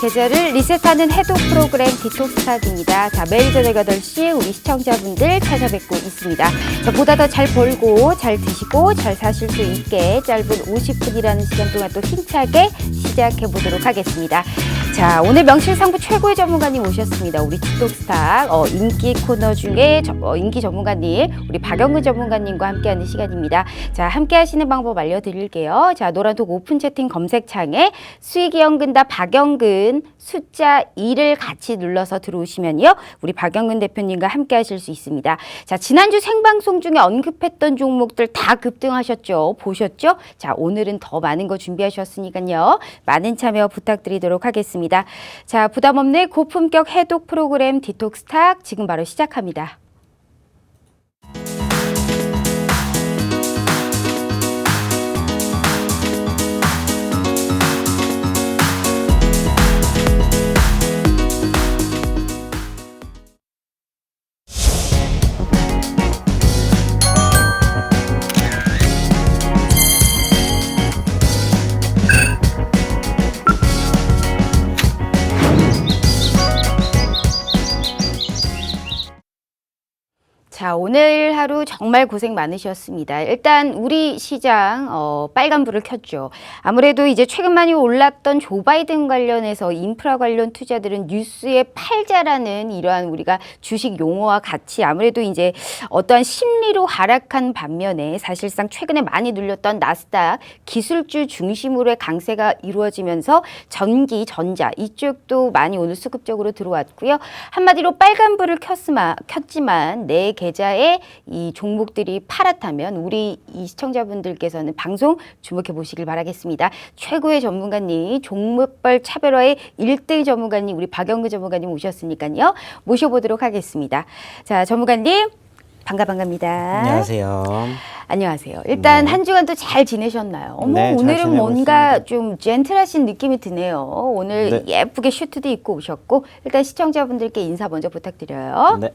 계좌를 리셋하는 해독 프로그램 디톡스탁입니다. 자, 매일 저녁 8시 우리 시청자분들 찾아뵙고 있습니다. 자, 보다 더 잘 벌고 잘 드시고 잘 사실 수 있게 짧은 50분이라는 시간 동안 또 힘차게 시작해 보도록 하겠습니다. 자, 오늘 명실상부 최고의 전문가님 오셨습니다. 우리 디톡스탁 인기 코너 중에 인기 전문가님 우리 박영근 전문가님과 함께하는 시간입니다. 자, 함께하시는 방법 알려드릴게요. 자, 노란톡 오픈 채팅 검색창에 수익이 연근다 박영근 숫자 2를 같이 눌러서 들어오시면요. 우리 박영근 대표님과 함께 하실 수 있습니다. 자, 지난주 생방송 중에 언급했던 종목들 다 급등하셨죠? 보셨죠? 자, 오늘은 더 많은 거 준비하셨으니까요. 많은 참여 부탁드리도록 하겠습니다. 자, 부담 없는 고품격 해독 프로그램 디톡스탁 지금 바로 시작합니다. 자, 오늘 하루 정말 고생 많으셨습니다. 일단 우리 시장 빨간불을 켰죠. 아무래도 이제 최근 많이 올랐던 조 바이든 관련해서 인프라 관련 투자들은 뉴스에 팔자라는 이러한 우리가 주식 용어와 같이 아무래도 이제 어떠한 심리로 하락한 반면에 사실상 최근에 많이 눌렸던 나스닥 기술주 중심으로의 강세가 이루어지면서 전기, 전자 이쪽도 많이 오늘 수급적으로 들어왔고요. 한마디로 빨간불을 켰지만 내 계좌에 이 종목들이 파랗다면 우리 이 시청자분들께서는 방송 주목해 보시길 바라겠습니다. 최고의 전문가님, 종목별 차별화의 1등 전문가님 우리 박영근 전문가님 오셨으니까요. 모셔보도록 하겠습니다. 자, 전문가님 반갑습니다. 안녕하세요. 안녕하세요. 일단 한 주간 또 잘 지내셨나요? 어머, 네, 오늘은 뭔가 좀 젠틀하신 느낌이 드네요. 오늘 예쁘게 슈트도 입고 오셨고 일단 시청자분들께 인사 먼저 부탁드려요. 네.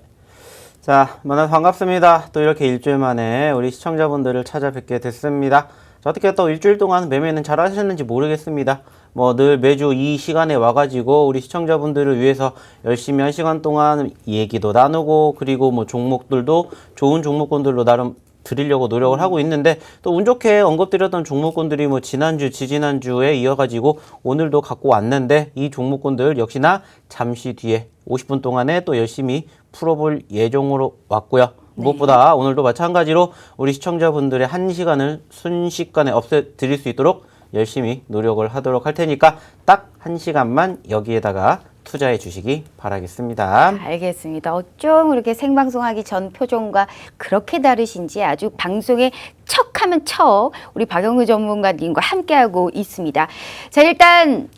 자, 만나서 반갑습니다. 또 이렇게 일주일 만에 우리 시청자분들을 찾아뵙게 됐습니다. 자, 어떻게 또 일주일 동안 매매는 잘 하셨는지 모르겠습니다. 뭐 늘 매주 이 시간에 와가지고 우리 시청자분들을 위해서 열심히 한 시간 동안 얘기도 나누고 그리고 뭐 종목들도 좋은 종목군들로 나름 드리려고 노력을 하고 있는데 또 운 좋게 언급드렸던 종목군들이 뭐 지난주, 지지난주에 이어가지고 오늘도 갖고 왔는데 이 종목군들 역시나 잠시 뒤에 50분 동안에 또 열심히 풀어볼 예정으로 왔고요. 무엇보다 오늘도 마찬가지로 우리 시청자분들의 한 시간을 순식간에 없애드릴 수 있도록 열심히 노력을 하도록 할 테니까 딱 한 시간만 여기에다가 투자해 주시기 바라겠습니다. 알겠습니다. 어쩜 그렇게 생방송하기 전 표정과 그렇게 다르신지 아주 방송에 척하면 척 우리 박영근 전문가님과 함께하고 있습니다. 자, 일단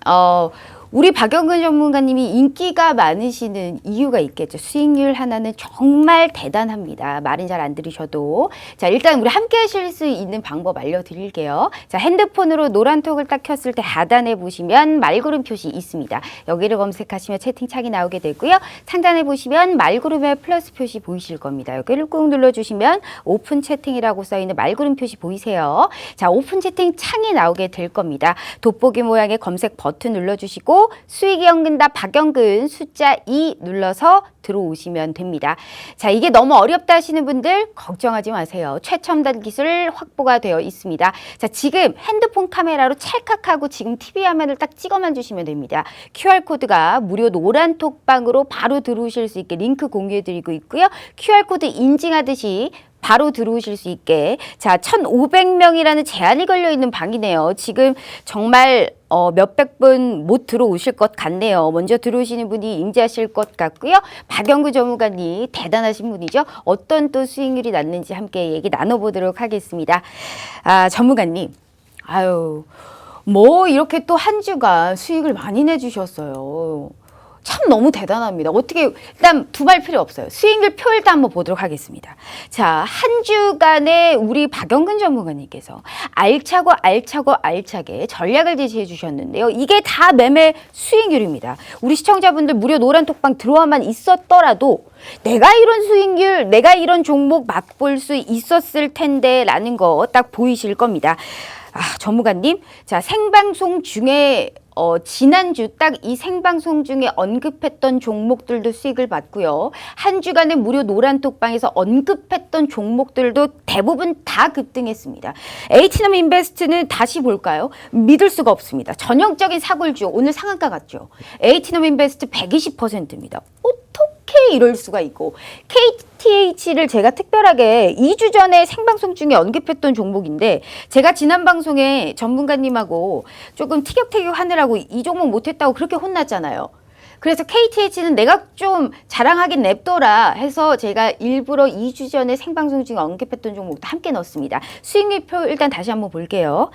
우리 박영근 전문가님이 인기가 많으시는 이유가 있겠죠. 수익률 하나는 정말 대단합니다. 말은 잘 안 들으셔도. 자, 일단 우리 함께 하실 수 있는 방법 알려드릴게요. 자, 핸드폰으로 노란톡을 딱 켰을 때 하단에 보시면 말구름 표시 있습니다. 여기를 검색하시면 채팅창이 나오게 되고요. 상단에 보시면 말구름의 플러스 표시 보이실 겁니다. 여기를 꾹 눌러주시면 오픈 채팅이라고 써있는 말구름 표시 보이세요. 자, 오픈 채팅 창이 나오게 될 겁니다. 돋보기 모양의 검색 버튼 눌러주시고 수익이 연근다 박영근 숫자 2 눌러서 들어오시면 됩니다. 자, 이게 너무 어렵다 하시는 분들 걱정하지 마세요. 최첨단 기술 확보가 되어 있습니다. 자, 지금 핸드폰 카메라로 찰칵하고 지금 TV 화면을 딱 찍어만 주시면 됩니다. QR코드가 무료 노란톡방으로 바로 들어오실 수 있게 링크 공유해드리고 있고요. QR코드 인증하듯이 바로 들어오실 수 있게 자 1,500명이라는 제한이 걸려있는 방이네요. 지금 정말 몇백 분 못 들어오실 것 같네요. 먼저 들어오시는 분이 임자실 것 같고요. 박영근 전문가님 대단하신 분이죠. 어떤 또 수익률이 났는지 함께 얘기 나눠보도록 하겠습니다. 아, 전문가님 아유 뭐 이렇게 또 한 주간 수익을 많이 내주셨어요. 참 너무 대단합니다. 어떻게 일단 두말 필요 없어요. 수익률 표 일단 한번 보도록 하겠습니다. 자, 한 주간에 우리 박영근 전문가님께서 알차게 전략을 제시해 주셨는데요. 이게 다 매매 수익률입니다. 우리 시청자분들 무료 노란톡방 들어와만 있었더라도 내가 이런 수익률, 내가 이런 종목 맛볼 수 있었을 텐데 라는 거 딱 보이실 겁니다. 전문가님, 자, 생방송 중에 지난주 딱 이 생방송 중에 언급했던 종목들도 수익을 봤고요. 한 주간의 무료 노란톡방에서 언급했던 종목들도 대부분 다 급등했습니다. H놈인베스트는 다시 볼까요? 믿을 수가 없습니다. 전형적인 사골주, 오늘 상한가 같죠? H놈인베스트 120%입니다. 어떻게 이럴 수가 있고, KTH를 제가 특별하게 2주 전에 생방송 중에 언급했던 종목인데, 제가 지난 방송에 전문가님하고 조금 티격태격 하느라고 이 종목 못했다고 그렇게 혼났잖아요. 그래서 KTH는 내가 좀 자랑하긴 냅둬라 해서 제가 일부러 2주 전에 생방송 중에 언급했던 종목도 함께 넣었습니다. 수익률표 일단 다시 한번 볼게요.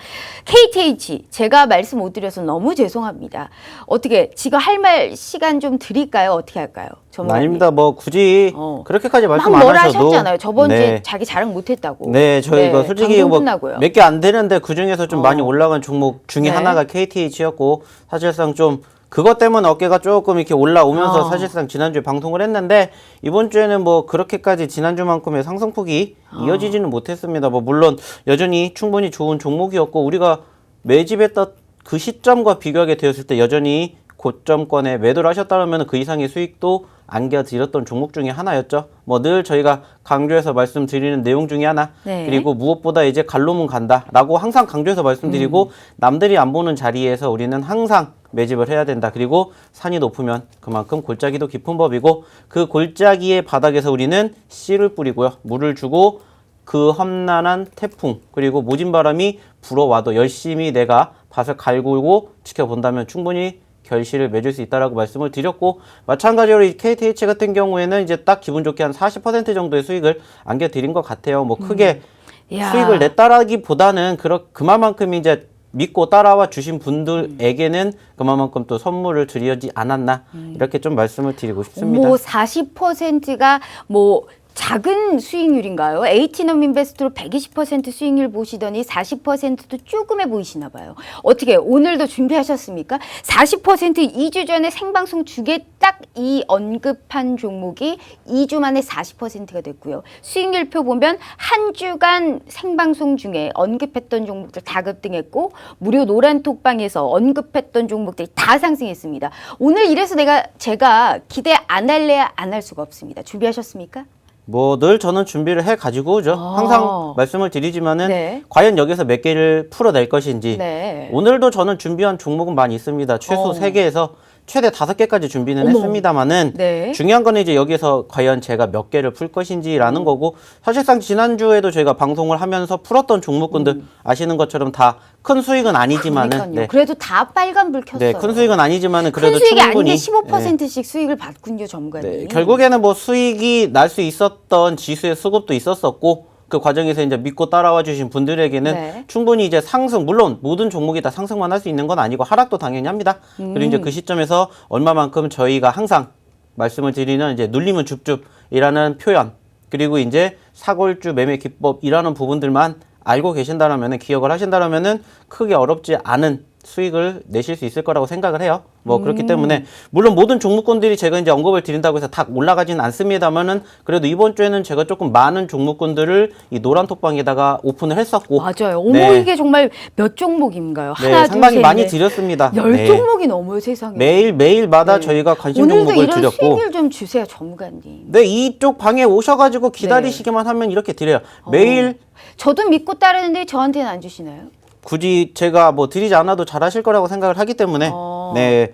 KTH 제가 말씀 못 드려서 너무 죄송합니다. 어떻게 지금 할 말 시간 좀 드릴까요? 어떻게 할까요? 아닙니다. 뭐 굳이 그렇게까지 말씀 막 안 뭐라 하셔도 하셨잖아요. 저번 주에 네. 자기 자랑 못했다고. 네, 저희가 네, 솔직히 방송 뭐 끝나고요. 몇 개 안 되는데 그 중에서 좀 많이 올라간 종목 중에 네. 하나가 KTH였고 사실상 좀 그것 때문에 어깨가 조금 이렇게 올라오면서 사실상 지난주에 방송을 했는데 이번 주에는 뭐 그렇게까지 지난주만큼의 상승폭이 이어지지는 못했습니다. 뭐 물론 여전히 충분히 좋은 종목이었고 우리가 매집했던 그 시점과 비교하게 되었을 때 여전히 고점권에 매도를 하셨다면 그 이상의 수익도 안겨드렸던 종목 중에 하나였죠. 뭐 늘 저희가 강조해서 말씀드리는 내용 중에 하나. 네. 그리고 무엇보다 이제 갈로문 간다라고 항상 강조해서 말씀드리고 남들이 안 보는 자리에서 우리는 항상 매집을 해야 된다. 그리고 산이 높으면 그만큼 골짜기도 깊은 법이고 그 골짜기의 바닥에서 우리는 씨를 뿌리고요. 물을 주고 그 험난한 태풍 그리고 모진 바람이 불어와도 열심히 내가 밭을 갈구고 지켜본다면 충분히 결실을 맺을 수 있다라고 말씀을 드렸고 마찬가지로 이 KTH 같은 경우에는 이제 딱 기분 좋게 한 40% 정도의 수익을 안겨드린 것 같아요. 뭐 크게 수익을 냈다라기보다는 그만큼 이제 믿고 따라와 주신 분들에게는 그만큼 또 선물을 드리지 않았나 이렇게 좀 말씀을 드리고 싶습니다. 뭐 40%가 뭐 작은 수익률인가요? H놈인베스트로 120% 수익률 보시더니 40%도 조금해 보이시나 봐요. 어떻게 오늘도 준비하셨습니까? 40% 2주 전에 생방송 중에 딱 이 언급한 종목이 2주 만에 40%가 됐고요. 수익률표 보면 한 주간 생방송 중에 언급했던 종목들 다 급등했고 무료 노란톡방에서 언급했던 종목들이 다 상승했습니다. 오늘 이래서 제가 기대 안 할래야 안 할 수가 없습니다. 준비하셨습니까? 뭐 늘 저는 준비를 해 가지고 오죠. 항상 말씀을 드리지만은 네. 과연 여기서 몇 개를 풀어낼 것인지 네. 오늘도 저는 준비한 종목은 많이 있습니다. 최소 3개에서 최대 5개까지 준비는 했습니다만은 네. 중요한 거는 이제 여기서 과연 제가 몇 개를 풀 것인지라는 거고 사실상 지난주에도 저희가 방송을 하면서 풀었던 종목군들 아시는 것처럼 다 큰 수익은 아니지만은 그러니까요. 그래도 다 빨간불 켰어요. 네, 큰 수익은 아니지만은 큰 그래도 수익이 충분히 아닌데 15%씩 수익을 받군요, 전문가님. 네, 결국에는 뭐 수익이 날 수 있었던 지수의 수급도 있었었고 그 과정에서 이제 믿고 따라와 주신 분들에게는 네. 충분히 이제 상승 물론 모든 종목이 다 상승만 할 수 있는 건 아니고 하락도 당연히 합니다. 그리고 이제 그 시점에서 얼마만큼 저희가 항상 말씀을 드리는 이제 눌리면 줍줍이라는 표현 그리고 이제 사골주 매매 기법이라는 부분들만 알고 계신다라면은 기억을 하신다라면은 크게 어렵지 않은 수익을 내실 수 있을 거라고 생각을 해요. 뭐 그렇기 때문에 물론 모든 종목군들이 제가 이제 언급을 드린다고 해서 다 올라가지는 않습니다만은 그래도 이번 주에는 제가 조금 많은 종목군들을 이 노란 톡방에다가 오픈을 했었고 맞아요. 어머 네. 이게 정말 몇 종목인가요? 네, 하나, 상당히 둘, 셋, 많이 넷. 드렸습니다. 10종목이 넘어요, 세상에. 매일마다 저희가 관심 오늘도 종목을 이런 드렸고 수익률 좀 주세요, 전문가님. 네, 이쪽 방에 오셔가지고 기다리시기만 하면 이렇게 드려요. 매일 저도 믿고 따르는데 저한테는 안 주시나요? 굳이 제가 뭐 드리지 않아도 잘하실 거라고 생각을 하기 때문에 네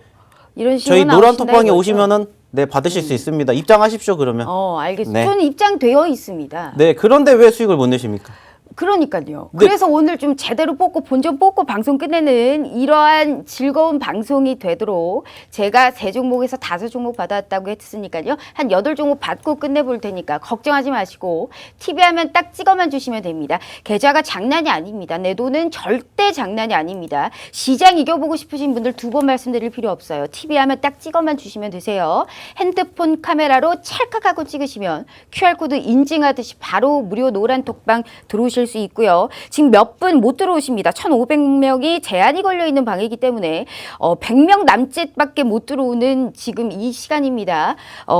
이런 식으로 저희 노란 나오신다 톡방에 이거죠? 오시면은 네 받으실 수 있습니다. 입장하십시오 그러면. 알겠습니다. 네. 저는 입장되어 있습니다. 네 그런데 왜 수익을 못 내십니까? 그러니까요. 네. 그래서 오늘 좀 제대로 뽑고 본전 뽑고 방송 끝내는 이러한 즐거운 방송이 되도록 제가 3종목에서 5종목 받았다고 했으니까요. 한 8종목 받고 끝내볼 테니까 걱정하지 마시고 TV 하면 딱 찍어만 주시면 됩니다. 계좌가 장난이 아닙니다. 내 돈은 절대 장난이 아닙니다. 시장 이겨보고 싶으신 분들 2번 말씀드릴 필요 없어요. TV 하면 딱 찍어만 주시면 되세요. 핸드폰 카메라로 찰칵하고 찍으시면 QR코드 인증하듯이 바로 무료 노란 톡방 들어오실 보실 수 있고요. 지금 몇 분 못 들어오십니다. 1,500명이 제한이 걸려 있는 방이기 때문에 100명 남짓밖에 못 들어오는 지금 이 시간입니다.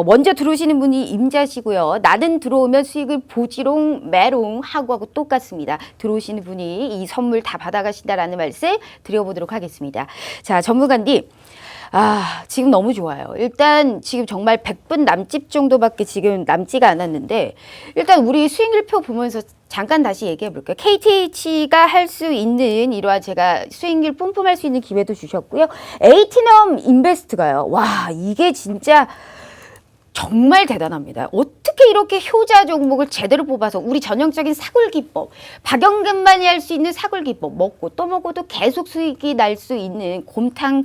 먼저 들어오시는 분이 임자시고요. 나는 들어오면 수익을 보지롱 매롱 하고 똑같습니다. 들어오시는 분이 이 선물 다 받아가신다라는 말씀 드려보도록 하겠습니다. 자, 전문가님. 지금 너무 좋아요. 일단 지금 정말 100분 남짓 정도밖에 지금 남지가 않았는데 일단 우리 수익률표 보면서 잠깐 다시 얘기해 볼게요. KTH가 할 수 있는 이러한 제가 수익률 뿜뿜할 수 있는 기회도 주셨고요. 에이티넘 인베스트가요. 와, 이게 진짜 정말 대단합니다. 어떻게 이렇게 효자 종목을 제대로 뽑아서 우리 전형적인 사골 기법, 박영근만이 할 수 있는 사골 기법, 먹고 또 먹어도 계속 수익이 날 수 있는 곰탕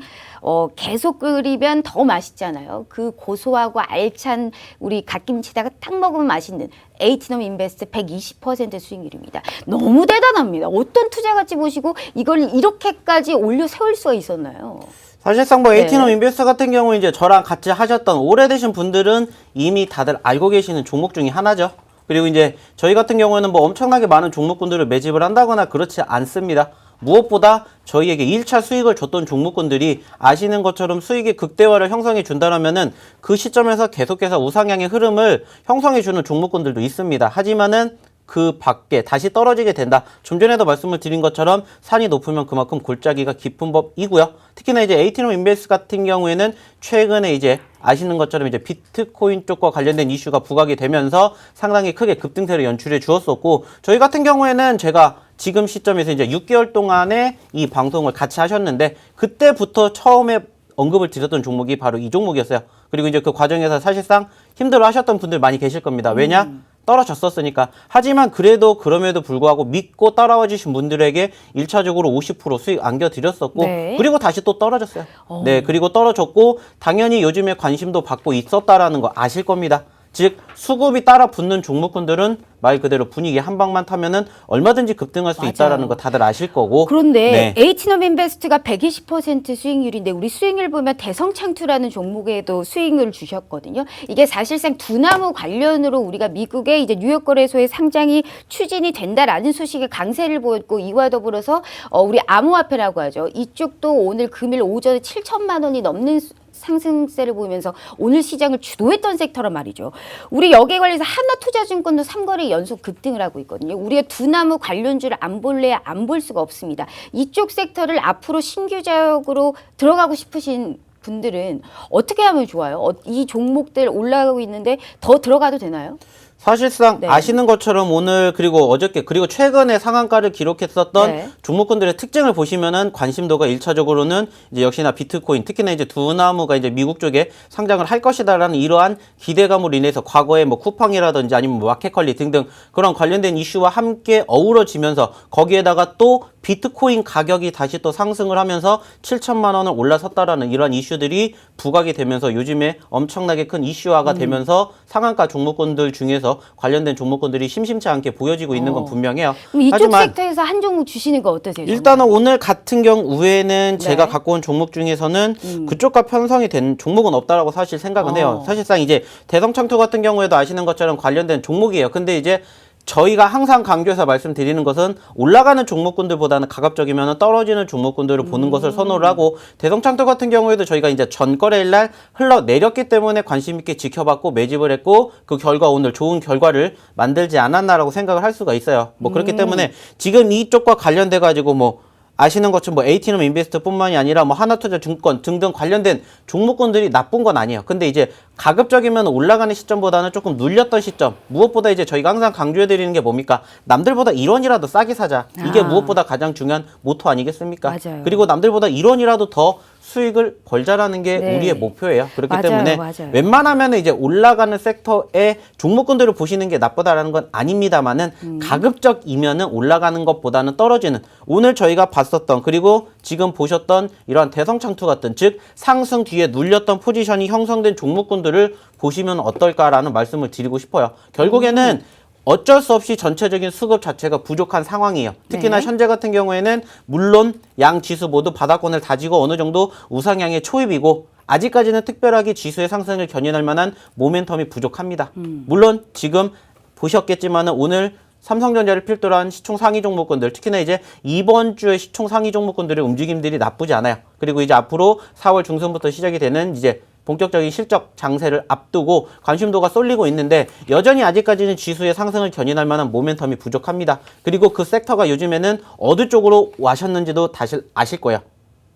계속 끓이면 더 맛있잖아요. 그 고소하고 알찬 우리 갓김치다가 딱 먹으면 맛있는 에이티넘 인베스트 120% 수익률입니다. 너무 대단합니다. 어떤 투자 가치 보시고 이걸 이렇게까지 올려 세울 수가 있었나요? 사실상 뭐 에이티넘 인베스터 같은 경우 이제 저랑 같이 하셨던 오래되신 분들은 이미 다들 알고 계시는 종목 중에 하나죠. 그리고 이제 저희 같은 경우에는 뭐 엄청나게 많은 종목군들을 매집을 한다거나 그렇지 않습니다. 무엇보다 저희에게 1차 수익을 줬던 종목군들이 아시는 것처럼 수익의 극대화를 형성해 준다면은 그 시점에서 계속해서 우상향의 흐름을 형성해 주는 종목군들도 있습니다. 하지만은 그 밖에 다시 떨어지게 된다. 좀 전에도 말씀을 드린 것처럼 산이 높으면 그만큼 골짜기가 깊은 법이고요. 특히나 이제 에이티넘 인베스트 같은 경우에는 최근에 이제 아시는 것처럼 이제 비트코인 쪽과 관련된 이슈가 부각이 되면서 상당히 크게 급등세를 연출해 주었었고, 저희 같은 경우에는 제가 지금 시점에서 이제 6개월 동안에 이 방송을 같이 하셨는데 그때부터 처음에 언급을 드렸던 종목이 바로 이 종목이었어요. 그리고 이제 그 과정에서 사실상 힘들어 하셨던 분들 많이 계실 겁니다. 왜냐? 떨어졌었으니까. 하지만 그럼에도 불구하고 믿고 따라와 주신 분들에게 1차적으로 50% 수익 안겨드렸었고, 네. 그리고 다시 또 떨어졌어요. 네, 그리고 떨어졌고, 당연히 요즘에 관심도 받고 있었다라는 거 아실 겁니다. 즉, 수급이 따라 붙는 종목군들은 말 그대로 분위기 한 방만 타면은 얼마든지 급등할 수 맞아요. 있다라는 거 다들 아실 거고. 그런데 네. 에이티넘 인베스트가 120% 수익률인데 우리 수익률 보면 대성창투라는 종목에도 수익률을 주셨거든요. 이게 사실상 두나무 관련으로 우리가 미국의 이제 뉴욕 거래소에 상장이 추진이 된다라는 소식에 강세를 보였고, 이와 더불어서 우리 암호화폐라고 하죠. 이쪽도 오늘 금일 오전에 7천만 원이 넘는 상승세를 보이면서 오늘 시장을 주도했던 섹터란 말이죠. 우리 여기에 관해서 하나투자증권도 3거래 연속 급등을 하고 있거든요. 우리가 두나무 관련주를 안 볼래야 안 볼 수가 없습니다. 이쪽 섹터를 앞으로 신규적으로 들어가고 싶으신 분들은 어떻게 하면 좋아요? 이 종목들 올라가고 있는데 더 들어가도 되나요? 사실상 네. 아시는 것처럼 오늘 그리고 어저께 그리고 최근에 상한가를 기록했었던 네. 종목군들의 특징을 보시면은 관심도가 1차적으로는 이제 역시나 비트코인, 특히나 이제 두나무가 이제 미국 쪽에 상장을 할 것이다라는 이러한 기대감으로 인해서 과거에 뭐 쿠팡이라든지 아니면 뭐 마켓컬리 등등 그런 관련된 이슈와 함께 어우러지면서 거기에다가 또 비트코인 가격이 다시 또 상승을 하면서 7천만 원을 올라섰다라는 이러한 이슈들이 부각이 되면서 요즘에 엄청나게 큰 이슈화가 되면서 상한가 종목군들 중에서 관련된 종목군들이 심심치 않게 보여지고 있는 건 분명해요. 그럼 이쪽 하지만 섹터에서 한 종목 주시는 거 어떠세요? 일단은 오늘 같은 경우에는 제가 네. 갖고 온 종목 중에서는 그쪽과 편성이 된 종목은 없다라고 사실 생각은 해요. 사실상 이제 대성창투 같은 경우에도 아시는 것처럼 관련된 종목이에요. 근데 이제 저희가 항상 강조해서 말씀드리는 것은 올라가는 종목군들보다는 가급적이면 떨어지는 종목군들을 보는 것을 선호를 하고, 대성창투 같은 경우에도 저희가 이제 전거래일 날 흘러내렸기 때문에 관심 있게 지켜봤고 매집을 했고, 그 결과 오늘 좋은 결과를 만들지 않았나라고 생각을 할 수가 있어요. 뭐 그렇기 때문에 지금 이쪽과 관련돼 가지고 뭐 아시는 것처럼 뭐 에이티넘 인베스트뿐만이 아니라 뭐 하나투자 증권 등등 관련된 종목군들이 나쁜 건 아니에요. 근데 이제 가급적이면 올라가는 시점보다는 조금 눌렸던 시점, 무엇보다 이제 저희가 항상 강조해드리는 게 뭡니까? 남들보다 1원이라도 싸게 사자. 이게 무엇보다 가장 중요한 모토 아니겠습니까? 맞아요. 그리고 남들보다 1원이라도 더 수익을 벌자라는 게 네. 우리의 목표예요. 그렇기 맞아요, 때문에 맞아요. 웬만하면 이제 올라가는 섹터의 종목군들을 보시는 게 나쁘다라는 건 아닙니다만은 가급적이면은 올라가는 것보다는 떨어지는, 오늘 저희가 봤었던 그리고 지금 보셨던 이러한 대성창투 같은, 즉 상승 뒤에 눌렸던 포지션이 형성된 종목군들을 보시면 어떨까라는 말씀을 드리고 싶어요. 결국에는 어쩔 수 없이 전체적인 수급 자체가 부족한 상황이에요. 특히나 네. 현재 같은 경우에는 물론 양 지수 모두 바닥권을 다지고 어느 정도 우상향의 초입이고, 아직까지는 특별하게 지수의 상승을 견인할 만한 모멘텀이 부족합니다. 물론 지금 보셨겠지만은 오늘 삼성전자를 필두로 한 시총 상위 종목군들, 특히나 이제 이번 주에 시총 상위 종목군들의 움직임들이 나쁘지 않아요. 그리고 이제 앞으로 4월 중순부터 시작이 되는 이제 본격적인 실적 장세를 앞두고 관심도가 쏠리고 있는데 여전히 아직까지는 지수의 상승을 견인할 만한 모멘텀이 부족합니다. 그리고 그 섹터가 요즘에는 어느 쪽으로 와셨는지도 다시 아실 거예요.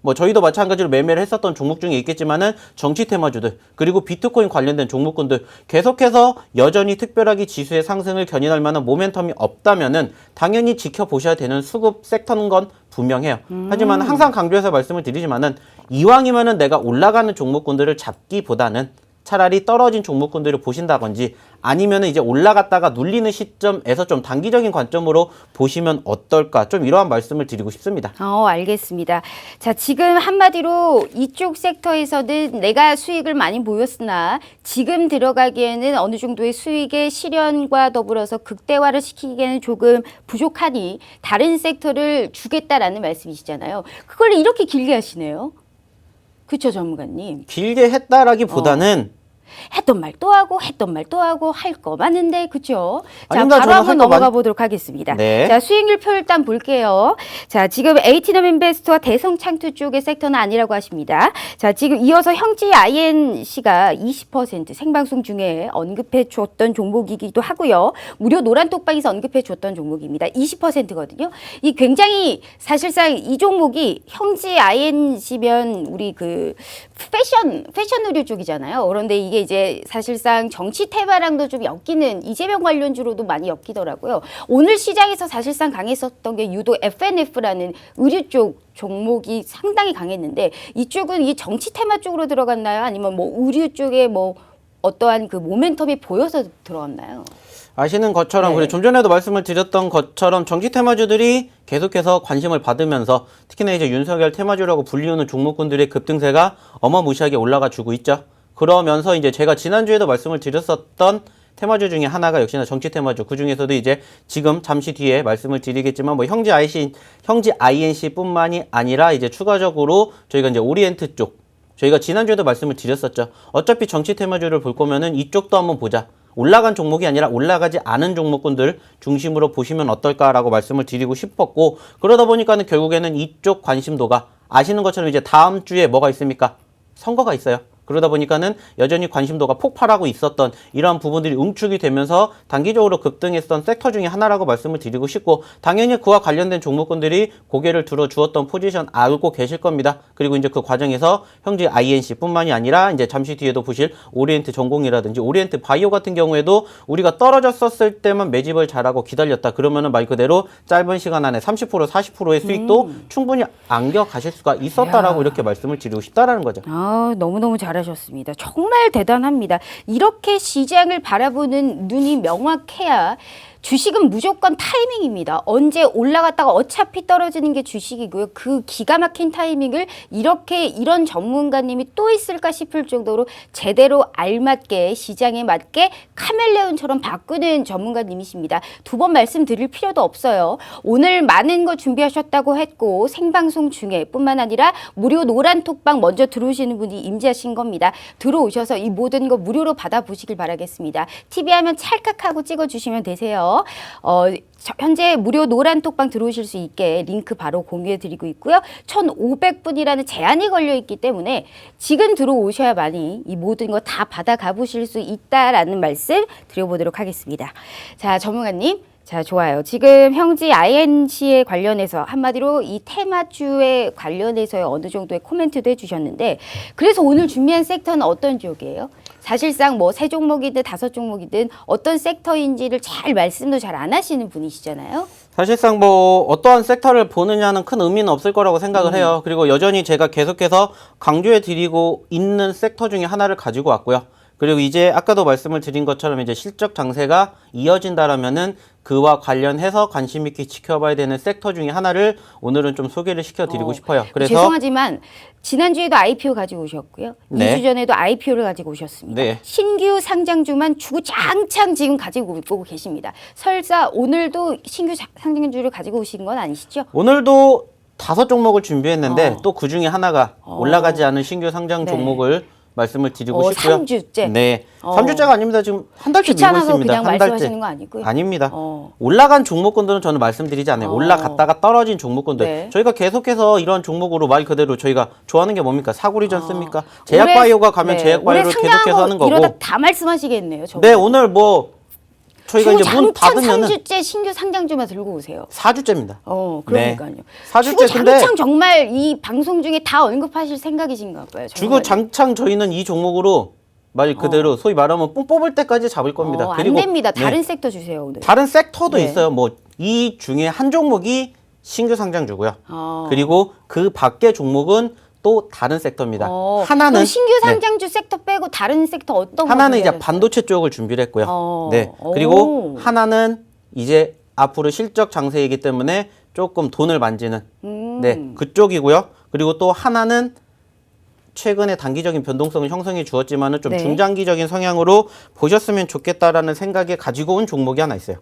뭐 저희도 마찬가지로 매매를 했었던 종목 중에 있겠지만은 정치 테마주들 그리고 비트코인 관련된 종목군들 계속해서 여전히 특별하게 지수의 상승을 견인할 만한 모멘텀이 없다면은 당연히 지켜보셔야 되는 수급 섹터인 건 분명해요. 하지만 항상 강조해서 말씀을 드리지만은 이왕이면은 내가 올라가는 종목군들을 잡기보다는 차라리 떨어진 종목군들을 보신다든지 아니면은 이제 올라갔다가 눌리는 시점에서 좀 단기적인 관점으로 보시면 어떨까, 좀 이러한 말씀을 드리고 싶습니다. 알겠습니다. 자, 지금 한마디로 이쪽 섹터에서는 내가 수익을 많이 보였으나 지금 들어가기에는 어느 정도의 수익의 실현과 더불어서 극대화를 시키기에는 조금 부족하니 다른 섹터를 주겠다라는 말씀이시잖아요. 그걸 이렇게 길게 하시네요. 그렇죠, 전문가님? 길게 했다라기보다는 했던 말 또 하고 했던 말 또 하고 할 거 많은데 그죠? 자, 아닙니다. 바로 저는 한번 할거 넘어가 많- 보도록 하겠습니다. 네. 자, 수익률 표 일단 볼게요. 자, 지금 에이티넘 인베스트와 대성창투 쪽의 섹터는 아니라고 하십니다. 자, 지금 이어서 형지 INC가 20% 생방송 중에 언급해 줬던 종목이기도 하고요. 무료 노란톡방에서 언급해 줬던 종목입니다. 20%거든요. 이 굉장히 사실상 이 종목이 형지 INC면 우리 그 패션 의류 쪽이잖아요. 그런데 이게 이제 사실상 정치 테마랑도 좀 엮이는 이재명 관련주로도 많이 엮이더라고요. 오늘 시장에서 사실상 강했었던 게 유독 FNF라는 의류 쪽 종목이 상당히 강했는데 이쪽은 이 정치 테마 쪽으로 들어갔나요? 아니면 뭐 의류 쪽에 뭐 어떠한 그 모멘텀이 보여서 들어갔나요? 아시는 것처럼 네. 그리고 좀 전에도 말씀을 드렸던 것처럼 정치 테마주들이 계속해서 관심을 받으면서 특히나 이제 윤석열 테마주라고 불리우는 종목군들의 급등세가 어마무시하게 올라가 주고 있죠. 그러면서 이제 제가 지난주에도 말씀을 드렸었던 테마주 중에 하나가 역시나 정치 테마주, 그 중에서도 이제 지금 잠시 뒤에 말씀을 드리겠지만 뭐 형지 INC뿐만이 아니라 이제 추가적으로 저희가 이제 오리엔트 쪽, 저희가 지난주에도 말씀을 드렸었죠. 어차피 정치 테마주를 볼 거면은 이쪽도 한번 보자. 올라간 종목이 아니라 올라가지 않은 종목군들 중심으로 보시면 어떨까라고 말씀을 드리고 싶었고, 그러다 보니까는 결국에는 이쪽 관심도가 아시는 것처럼 이제 다음 주에 뭐가 있습니까? 선거가 있어요. 그러다 보니까는 여전히 관심도가 폭발하고 있었던 이러한 부분들이 응축이 되면서 단기적으로 급등했던 섹터 중에 하나라고 말씀을 드리고 싶고, 당연히 그와 관련된 종목군들이 고개를 들어 주었던 포지션 알고 계실 겁니다. 그리고 이제 그 과정에서 형제 INC뿐만이 아니라 이제 잠시 뒤에도 보실 오리엔트 전공이라든지 오리엔트 바이오 같은 경우에도 우리가 떨어졌었을 때만 매집을 잘하고 기다렸다 그러면은 말 그대로 짧은 시간 안에 30% 40%의 수익도 충분히 안겨 가실 수가 있었다라고 이렇게 말씀을 드리고 싶다라는 거죠. 너무너무 잘하셨습니다. 정말 대단합니다. 이렇게 시장을 바라보는 눈이 명확해야 주식은 무조건 타이밍입니다. 언제 올라갔다가 어차피 떨어지는 게 주식이고요. 그 기가 막힌 타이밍을 이렇게 이런 전문가님이 또 있을까 싶을 정도로 제대로 알맞게 시장에 맞게 카멜레온처럼 바꾸는 전문가님이십니다. 두 번 말씀드릴 필요도 없어요. 오늘 많은 거 준비하셨다고 했고 생방송 중에 뿐만 아니라 무료 노란톡방 먼저 들어오시는 분이 임재하신 겁니다. 들어오셔서 이 모든 거 무료로 받아보시길 바라겠습니다. TV 화면 찰칵하고 찍어주시면 되세요. 현재 무료 노란톡방 들어오실 수 있게 링크 바로 공유해드리고 있고요. 1,500분이라는 제한이 걸려있기 때문에 지금 들어오셔야만이 이 모든 거 다 받아가 보실 수 있다라는 말씀 드려보도록 하겠습니다. 자, 전문가님. 자, 좋아요. 지금 형지 INC에 관련해서 한마디로 이 테마주에 관련해서 어느 정도의 코멘트도 해주셨는데, 그래서 오늘 준비한 섹터는 어떤 쪽이에요? 사실상 뭐 세 종목이든 다섯 종목이든 어떤 섹터인지를 잘 말씀도 잘 안 하시는 분이시잖아요. 사실상 뭐 어떠한 섹터를 보느냐는 큰 의미는 없을 거라고 생각을 해요. 그리고 여전히 제가 계속해서 강조해 드리고 있는 섹터 중에 하나를 가지고 왔고요. 그리고 이제 아까도 말씀을 드린 것처럼 이제 실적 장세가 이어진다라면은 그와 관련해서 관심 있게 지켜봐야 되는 섹터 중에 하나를 오늘은 좀 소개를 시켜드리고 싶어요. 그래서 죄송하지만 지난주에도 IPO 가지고 오셨고요. 네. 2주 전에도 IPO를 가지고 오셨습니다. 네. 신규 상장주만 주구장창 지금 가지고 오고 계십니다. 설사 오늘도 신규 상장주를 가지고 오신 건 아니시죠? 오늘도 5종목을 준비했는데 또 그 중에 하나가 올라가지 않은 신규 상장 종목을 말씀을 드리고 싶고요. 3주째? 네. 3주째가 아닙니다. 지금 한 달째 밀고 귀찮아서 있습니다. 그냥 한 달째. 말씀하시는 거 아니고요? 아닙니다. 올라간 종목군들은 저는 말씀드리지 않아요. 올라갔다가 떨어진 종목군들. 네. 저희가 계속해서 이런 종목으로 말 그대로 저희가 좋아하는 게 뭡니까? 사구리지 않습니까? 올해- 제약바이오가 가면 네. 제약바이오를 올해 계속해서 상장하고 하는 거고. 이러다 다 말씀하시겠네요. 네, 오늘 뭐 저희가 이제 문 닫으면은 3주째 신규 상장주만 들고 오세요. 4주째입니다. 그러니까요. 4주째 근데 주구장창 정말 이 방송 중에 다 언급하실 생각이신가 봐요. 정말. 주구장창 저희는 이 종목으로 말 그대로 소위 말하면 뽕 뽑을 때까지 잡을 겁니다. 안 됩니다. 네. 다른 섹터 주세요, 오늘. 다른 섹터도 네. 있어요. 뭐 이 중에 한 종목이 신규 상장주고요. 어. 그리고 그 밖의 종목은 또 다른 섹터입니다. 하나는 그럼 신규 네. 상장주 섹터 빼고 다른 섹터 어떤 거 하나는 이제 준비하셨어요? 반도체 쪽을 준비를 했고요. 네. 오. 그리고 하나는 이제 앞으로 실적 장세이기 때문에 조금 돈을 만지는 네, 그쪽이고요. 그리고 또 하나는 최근에 단기적인 변동성을 형성해 주었지만은 좀 네. 중장기적인 성향으로 보셨으면 좋겠다라는 생각에 가지고 온 종목이 하나 있어요.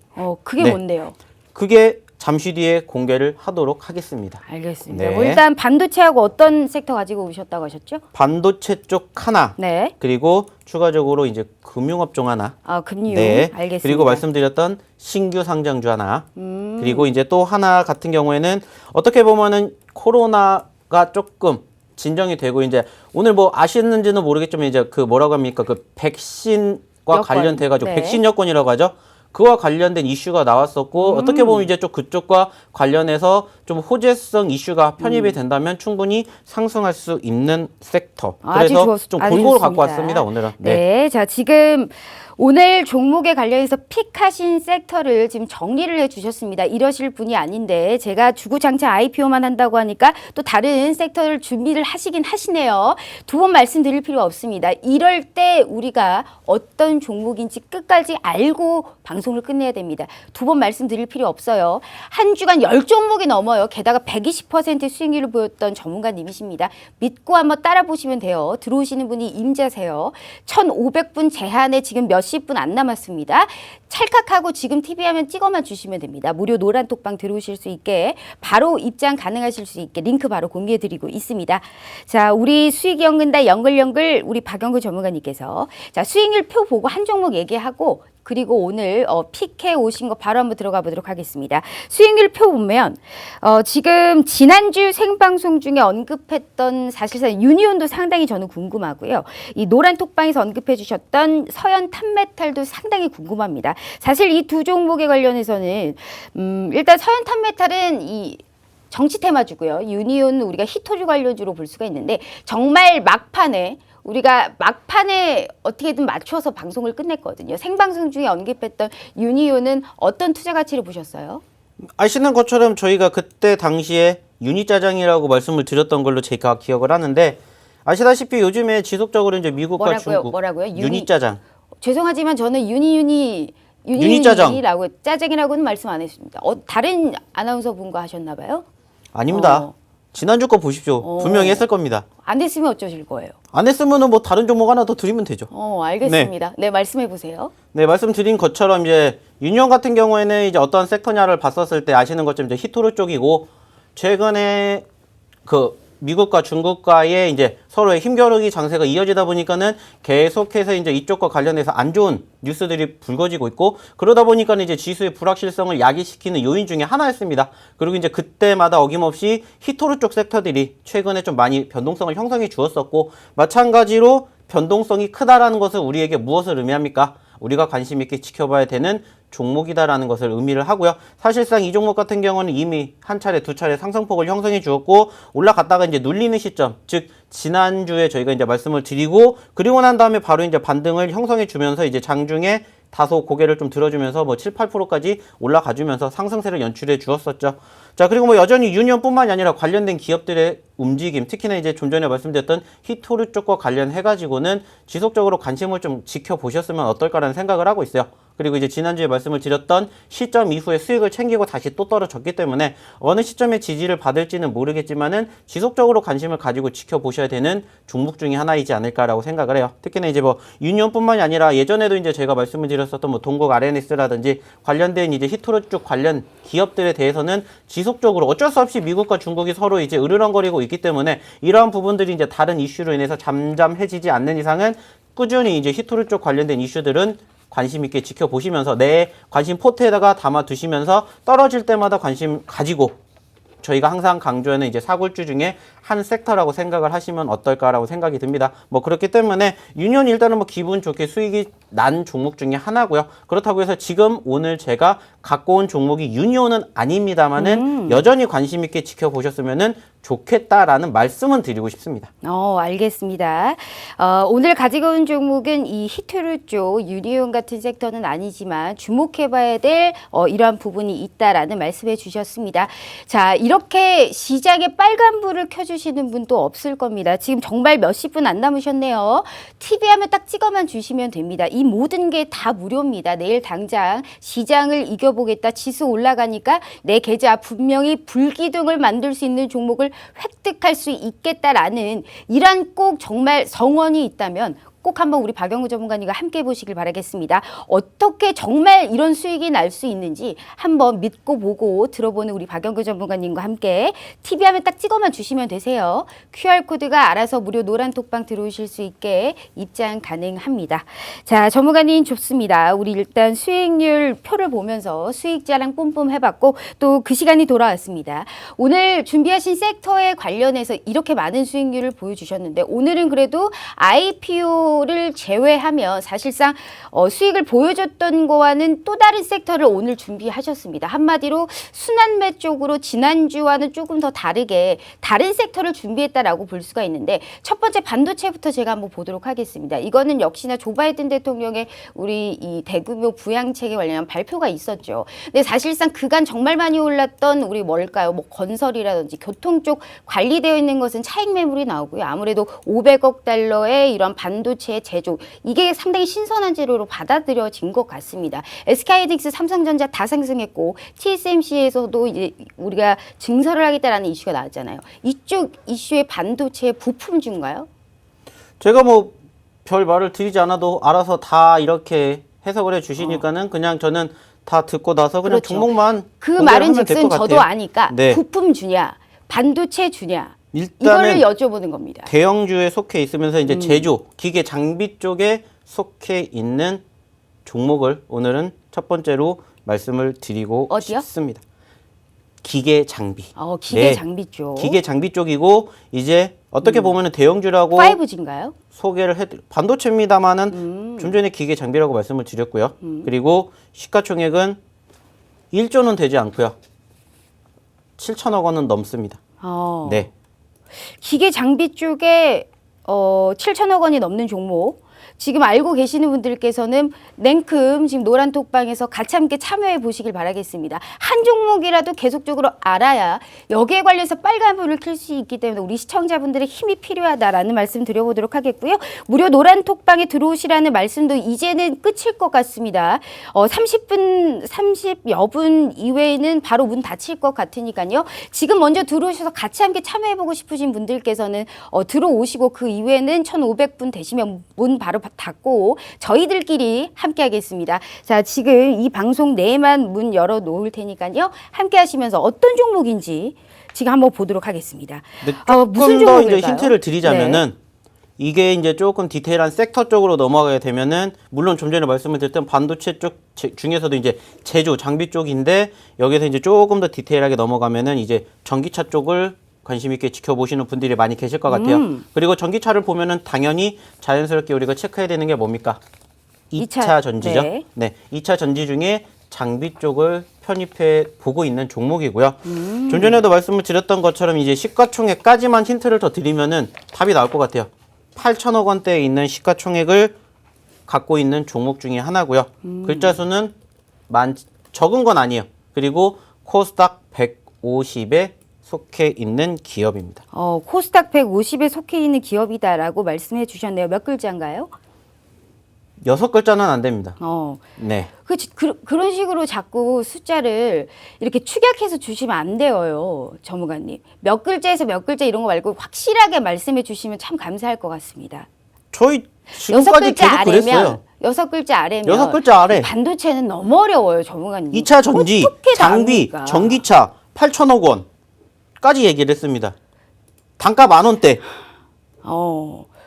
그게 네. 뭔데요? 그게 잠시 뒤에 공개를 하도록 하겠습니다. 알겠습니다. 네. 뭐 일단 반도체하고 어떤 섹터 가지고 오셨다고 하셨죠? 반도체 쪽 하나, 네. 그리고 추가적으로 이제 금융업종 하나, 금융. 네. 알겠습니다. 그리고 말씀드렸던 신규 상장주 하나, 그리고 이제 또 하나 같은 경우에는 어떻게 보면은 코로나가 조금 진정이 되고 이제 오늘 뭐 아시는지는 모르겠지만 이제 그 뭐라고 합니까? 그 백신과 여권. 관련돼 가지고 네. 백신 여권이라고 하죠. 그와 관련된 이슈가 나왔었고 어떻게 보면 이제 좀 그쪽과 관련해서 좀 호재성 이슈가 편입이 된다면 충분히 상승할 수 있는 섹터. 그래서 좀 아주 골고루 좋습니다. 갖고 왔습니다 오늘은. 네. 자, 지금 오늘 종목에 관련해서 픽하신 섹터를 지금 정리를 해주셨습니다. 이러실 분이 아닌데 제가 주구장창 IPO만 한다고 하니까 또 다른 섹터를 준비를 하시긴 하시네요. 두 번 말씀드릴 필요 없습니다. 이럴 때 우리가 어떤 종목인지 끝까지 알고 방송을 끝내야 됩니다. 두 번 말씀드릴 필요 없어요. 한 주간 10종목이 넘어요. 게다가 120% 수익률을 보였던 전문가님이십니다. 믿고 한번 따라 보시면 돼요. 들어오시는 분이 임자세요. 1,500분 제한에 지금 몇십 분 안 남았습니다. 찰칵하고 지금 TV 화면 찍어만 주시면 됩니다. 무료 노란 톡방 들어오실 수 있게 바로 입장 가능하실 수 있게 링크 바로 공개해드리고 있습니다. 자, 우리 수익 연근다 연글연글 우리 박영구 전문가님께서 자 수익률 표 보고 한 종목 얘기하고 그리고 오늘 픽해 오신 거 바로 한번 들어가 보도록 하겠습니다. 수익률 표 보면 지금 지난주 생방송 중에 언급했던 사실상 유니온도 상당히 저는 궁금하고요. 이 노란 톡방에서 언급해 주셨던 서현 탑메탈도 상당히 궁금합니다. 사실 이 두 종목에 관련해서는 일단 서현 탑메탈은 이 정치 테마주고요. 유니온은 우리가 히토류 관련주로 볼 수가 있는데 정말 우리가 막판에 어떻게든 맞춰서 방송을 끝냈거든요. 생방송 중에 언급했던 유니온은 어떤 투자 가치를 보셨어요? 아시는 것처럼 저희가 그때 당시에 유니짜장이라고 말씀을 드렸던 걸로 제가 기억을 하는데 아시다시피 요즘에 지속적으로 이제 미국과 중국 뭐라고요? 유니짜장. 죄송하지만 저는 유니짜장. 유니라고 짜장이라고는 말씀 안 했습니다. 다른 아나운서 분과 하셨나 봐요? 아닙니다. 지난주 거 보십시오. 분명히 했을 겁니다. 안 됐으면 어쩌실 거예요? 안 했으면은 뭐 다른 종목 하나 더 드리면 되죠. 알겠습니다. 네, 말씀해 보세요. 네, 말씀드린 것처럼 이제 유니온 같은 경우에는 이제 어떤 섹터냐를 봤었을 때 아시는 것처럼 이제 히토르 쪽이고 최근에 그 미국과 중국과의 이제 서로의 힘겨루기 장세가 이어지다 보니까는 계속해서 이제 이쪽과 관련해서 안 좋은 뉴스들이 불거지고 있고 그러다 보니까는 이제 지수의 불확실성을 야기시키는 요인 중에 하나였습니다. 그리고 이제 그때마다 어김없이 히토르 쪽 섹터들이 최근에 좀 많이 변동성을 형성해 주었었고 마찬가지로 변동성이 크다라는 것은 우리에게 무엇을 의미합니까? 우리가 관심 있게 지켜봐야 되는 종목이다라는 것을 의미를 하고요. 사실상 이 종목 같은 경우는 이미 한 차례, 두 차례 상승폭을 형성해 주었고 올라갔다가 이제 눌리는 시점, 즉 지난주에 저희가 이제 말씀을 드리고 그리고 난 다음에 바로 이제 반등을 형성해 주면서 이제 장중에 다소 고개를 좀 들어주면서 뭐 7, 8%까지 올라가 주면서 상승세를 연출해 주었었죠. 자, 그리고 뭐 여전히 유니온뿐만이 아니라 관련된 기업들의 움직임, 특히나 이제 좀 전에 말씀드렸던 히토르 쪽과 관련해 가지고는 지속적으로 관심을 좀 지켜보셨으면 어떨까라는 생각을 하고 있어요. 그리고 이제 지난주에 말씀을 드렸던 시점 이후에 수익을 챙기고 다시 또 떨어졌기 때문에 어느 시점에 지지를 받을지는 모르겠지만은 지속적으로 관심을 가지고 지켜보셔야 되는 종목 중에 하나이지 않을까라고 생각을 해요. 특히나 이제 뭐 유니온뿐만이 아니라 예전에도 이제 제가 말씀을 드렸었던 뭐 동국 RNS라든지 관련된 이제 히토류 쪽 관련 기업들에 대해서는 지속적으로 어쩔 수 없이 미국과 중국이 서로 이제 으르렁거리고 있기 때문에 이러한 부분들이 이제 다른 이슈로 인해서 잠잠해지지 않는 이상은 꾸준히 이제 히토류 쪽 관련된 이슈들은 관심 있게 지켜보시면서 내 관심 포트에다가 담아 두시면서 떨어질 때마다 관심 가지고 저희가 항상 강조하는 이제 사골주 중에 한 섹터라고 생각을 하시면 어떨까라고 생각이 듭니다. 뭐 그렇기 때문에 유니온이 일단은 뭐 기분 좋게 수익이 난 종목 중에 하나고요. 그렇다고 해서 지금 오늘 제가 갖고 온 종목이 유니온은 아닙니다만은 여전히 관심 있게 지켜보셨으면은 좋겠다라는 말씀은 드리고 싶습니다. 알겠습니다. 오늘 가지고 온 종목은 이 히토류 쪽 유니온 같은 섹터는 아니지만 주목해봐야 될 이러한 부분이 있다라는 말씀해 주셨습니다. 자, 이렇게 시장에 빨간불을 켜주시는 분도 없을 겁니다. 지금 정말 몇십 분 안 남으셨네요. TV 하면 딱 찍어만 주시면 됩니다. 이 모든 게 다 무료입니다. 내일 당장 시장을 이겨보겠다. 지수 올라가니까 내 계좌 분명히 불기둥을 만들 수 있는 종목을 획득할 수 있겠다라는 이런 꼭 정말 성원이 있다면 꼭 한번 우리 박영우 전문가님과 함께 보시길 바라겠습니다. 어떻게 정말 이런 수익이 날 수 있는지 한번 믿고 보고 들어보는 우리 박영우 전문가님과 함께 TV 화면 딱 찍어만 주시면 되세요. QR코드가 알아서 무료 노란 톡방 들어오실 수 있게 입장 가능합니다. 자, 전문가님 좋습니다. 우리 일단 수익률 표를 보면서 수익 자랑 뿜뿜 해봤고 또 그 시간이 돌아왔습니다. 오늘 준비하신 섹터에 관련해서 이렇게 많은 수익률을 보여주셨는데 오늘은 그래도 IPO를 제외하면 사실상 수익을 보여줬던 거와는 또 다른 섹터를 오늘 준비하셨습니다. 한마디로 순환매 쪽으로 지난주와는 조금 더 다르게 다른 섹터를 준비했다라고 볼 수가 있는데 첫 번째 반도체부터 제가 한번 보도록 하겠습니다. 이거는 역시나 조 바이든 대통령의 우리 이 대규모 부양책에 관련한 발표가 있었죠. 근데 사실상 그간 정말 많이 올랐던 우리 뭘까요? 뭐 건설이라든지 교통 쪽 관리되어 있는 것은 차익 매물이 나오고요. 아무래도 500억 달러의 이런 반도체의 제조 이게 상당히 신선한 재료로 받아들여진 것 같습니다. SK하이닉스, 삼성전자 다 상승했고 TSMC에서도 이제 우리가 증설을 하겠다라는 이슈가 나왔잖아요. 이쪽 이슈의 반도체 부품주인가요? 제가 뭐 별 말을 드리지 않아도 알아서 다 이렇게 해석을 해 주시니까는 그냥 저는 다 듣고 나서 그냥 그렇죠. 종목만 그 공개를 말은 하면 될 즉슨 것 저도 같아요. 아니까 네. 부품주냐 반도체 주냐 일단은 이거를 여쭤보는 겁니다. 대형주에 속해 있으면서 이제 제조, 기계, 장비 쪽에 속해 있는 종목을 오늘은 첫 번째로 말씀을 드리고 어디요? 싶습니다. 기계 장비. 기계 네. 장비 쪽. 기계 장비 쪽이고 이제 어떻게 보면은 대형주라고 5G인가요? 소개를 반도체입니다만은 좀 전에 기계 장비라고 말씀을 드렸고요. 그리고 시가총액은 1조는 되지 않고요. 7천억 원은 넘습니다. 네. 기계 장비 쪽에 7천억 원이 넘는 종목. 지금 알고 계시는 분들께서는 냉큼 지금 노란 톡방에서 같이 함께 참여해 보시길 바라겠습니다. 한 종목이라도 계속적으로 알아야 여기에 관련해서 빨간불을 켤 수 있기 때문에 우리 시청자분들의 힘이 필요하다라는 말씀 드려보도록 하겠고요. 무료 노란 톡방에 들어오시라는 말씀도 이제는 끝일 것 같습니다. 30여 분 이외에는 바로 문 닫힐 것 같으니까요. 지금 먼저 들어오셔서 같이 함께 참여해보고 싶으신 분들께서는 들어오시고 그 이후에는 1,500분 되시면 문 바로 닫고 저희들끼리 함께 하겠습니다. 자, 지금 이 방송 내에만 문 열어 놓을 테니까요. 함께 하시면서 어떤 종목인지 지금 한번 보도록 하겠습니다. 조금 무슨 더 이제 종목일까요? 힌트를 드리자면은 이게 이제 조금 디테일한 섹터 쪽으로 넘어가게 되면은 물론 좀 전에 말씀을 드렸던 반도체 쪽 중에서도 이제 제조 장비 쪽인데 여기서 이제 조금 더 디테일하게 넘어가면은 이제 전기차 쪽을 관심 있게 지켜보시는 분들이 많이 계실 것 같아요. 그리고 전기차를 보면은 당연히 자연스럽게 우리가 체크해야 되는 게 뭡니까? 2차 전지죠. 네. 2차 전지 중에 장비 쪽을 편입해 보고 있는 종목이고요. 좀 전에도 말씀을 드렸던 것처럼 이제 시가총액까지만 힌트를 더 드리면은 답이 나올 것 같아요. 8천억 원대에 있는 시가총액을 갖고 있는 종목 중에 하나고요. 글자 수는 적은 건 아니에요. 그리고 코스닥 150에 속해 있는 기업입니다. 코스닥 150에 속해 있는 기업이다라고 말씀해 주셨네요. 몇 글자인가요? 6글자는 안 됩니다. 어. 네. 그런 식으로 자꾸 숫자를 이렇게 축약해서 주시면 안 돼요, 전문가님. 몇 글자에서 몇 글자 이런 거 말고 확실하게 말씀해 주시면 참 감사할 것 같습니다. 저희 여섯 지금까지 글자 계속 그랬어요. 아래면 6글자 아래면 6글자 아래. 반도체는 너무 어려워요, 전문가님. 2차 전지, 어떻게 다 장비, 압니까? 전기차 8천억 원까지 얘기를 했습니다. 단가 10,000원대.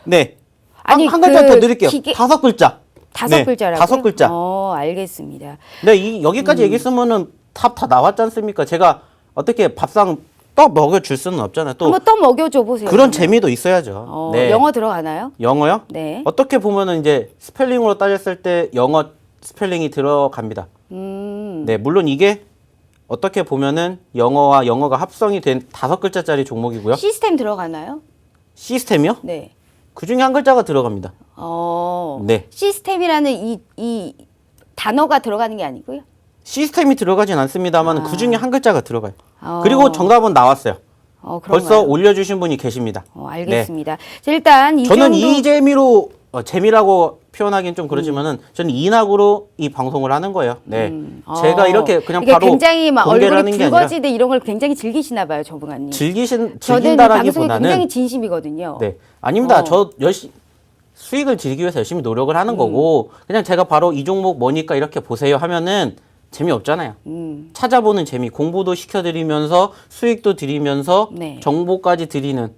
네. 아니, 한 글자 더 드릴게요. 기계- 5글자. 다섯 네, 글자라고요? 5글자. 알겠습니다. 네, 여기까지 얘기했으면은 답 다 나왔지 않습니까? 제가 어떻게 밥상 떠 먹여줄 수는 없잖아요. 또 한번 또 먹여줘 보세요. 그런 재미도 있어야죠. 네. 영어 들어가나요? 영어요? 네. 어떻게 보면은 이제 스펠링으로 따졌을 때 영어 스펠링이 들어갑니다. 네, 물론 이게 어떻게 보면은 영어와 영어가 합성이 된 5글자짜리 종목이고요. 시스템 들어가나요? 시스템이요? 네. 그 중에 한 글자가 들어갑니다. 네. 시스템이라는 이 단어가 들어가는 게 아니고요. 시스템이 들어가진 않습니다만 그 중에 한 글자가 들어가요. 어. 그리고 정답은 나왔어요. 그런가요? 벌써 올려주신 분이 계십니다. 알겠습니다. 자, 일단 이 저는 정도 이 재미로 재미라고 표현하기는 좀 그렇지만은 저는 이낙으로 이 방송을 하는 거예요. 네, 제가 이렇게 그냥 이게 바로 굉장히 막 공개를 얼굴이 하는 게 아니라 붉어지듯 이런 걸 굉장히 즐기시나 봐요, 전문가님. 저는 방송에 즐긴다라기보다는 굉장히 진심이거든요. 네, 아닙니다. 저 수익을 즐기기 위해서 열심히 노력을 하는 거고 그냥 제가 바로 이 종목 뭐니까 이렇게 보세요 하면은 재미없잖아요. 찾아보는 재미, 공부도 시켜드리면서 수익도 드리면서 네. 정보까지 드리는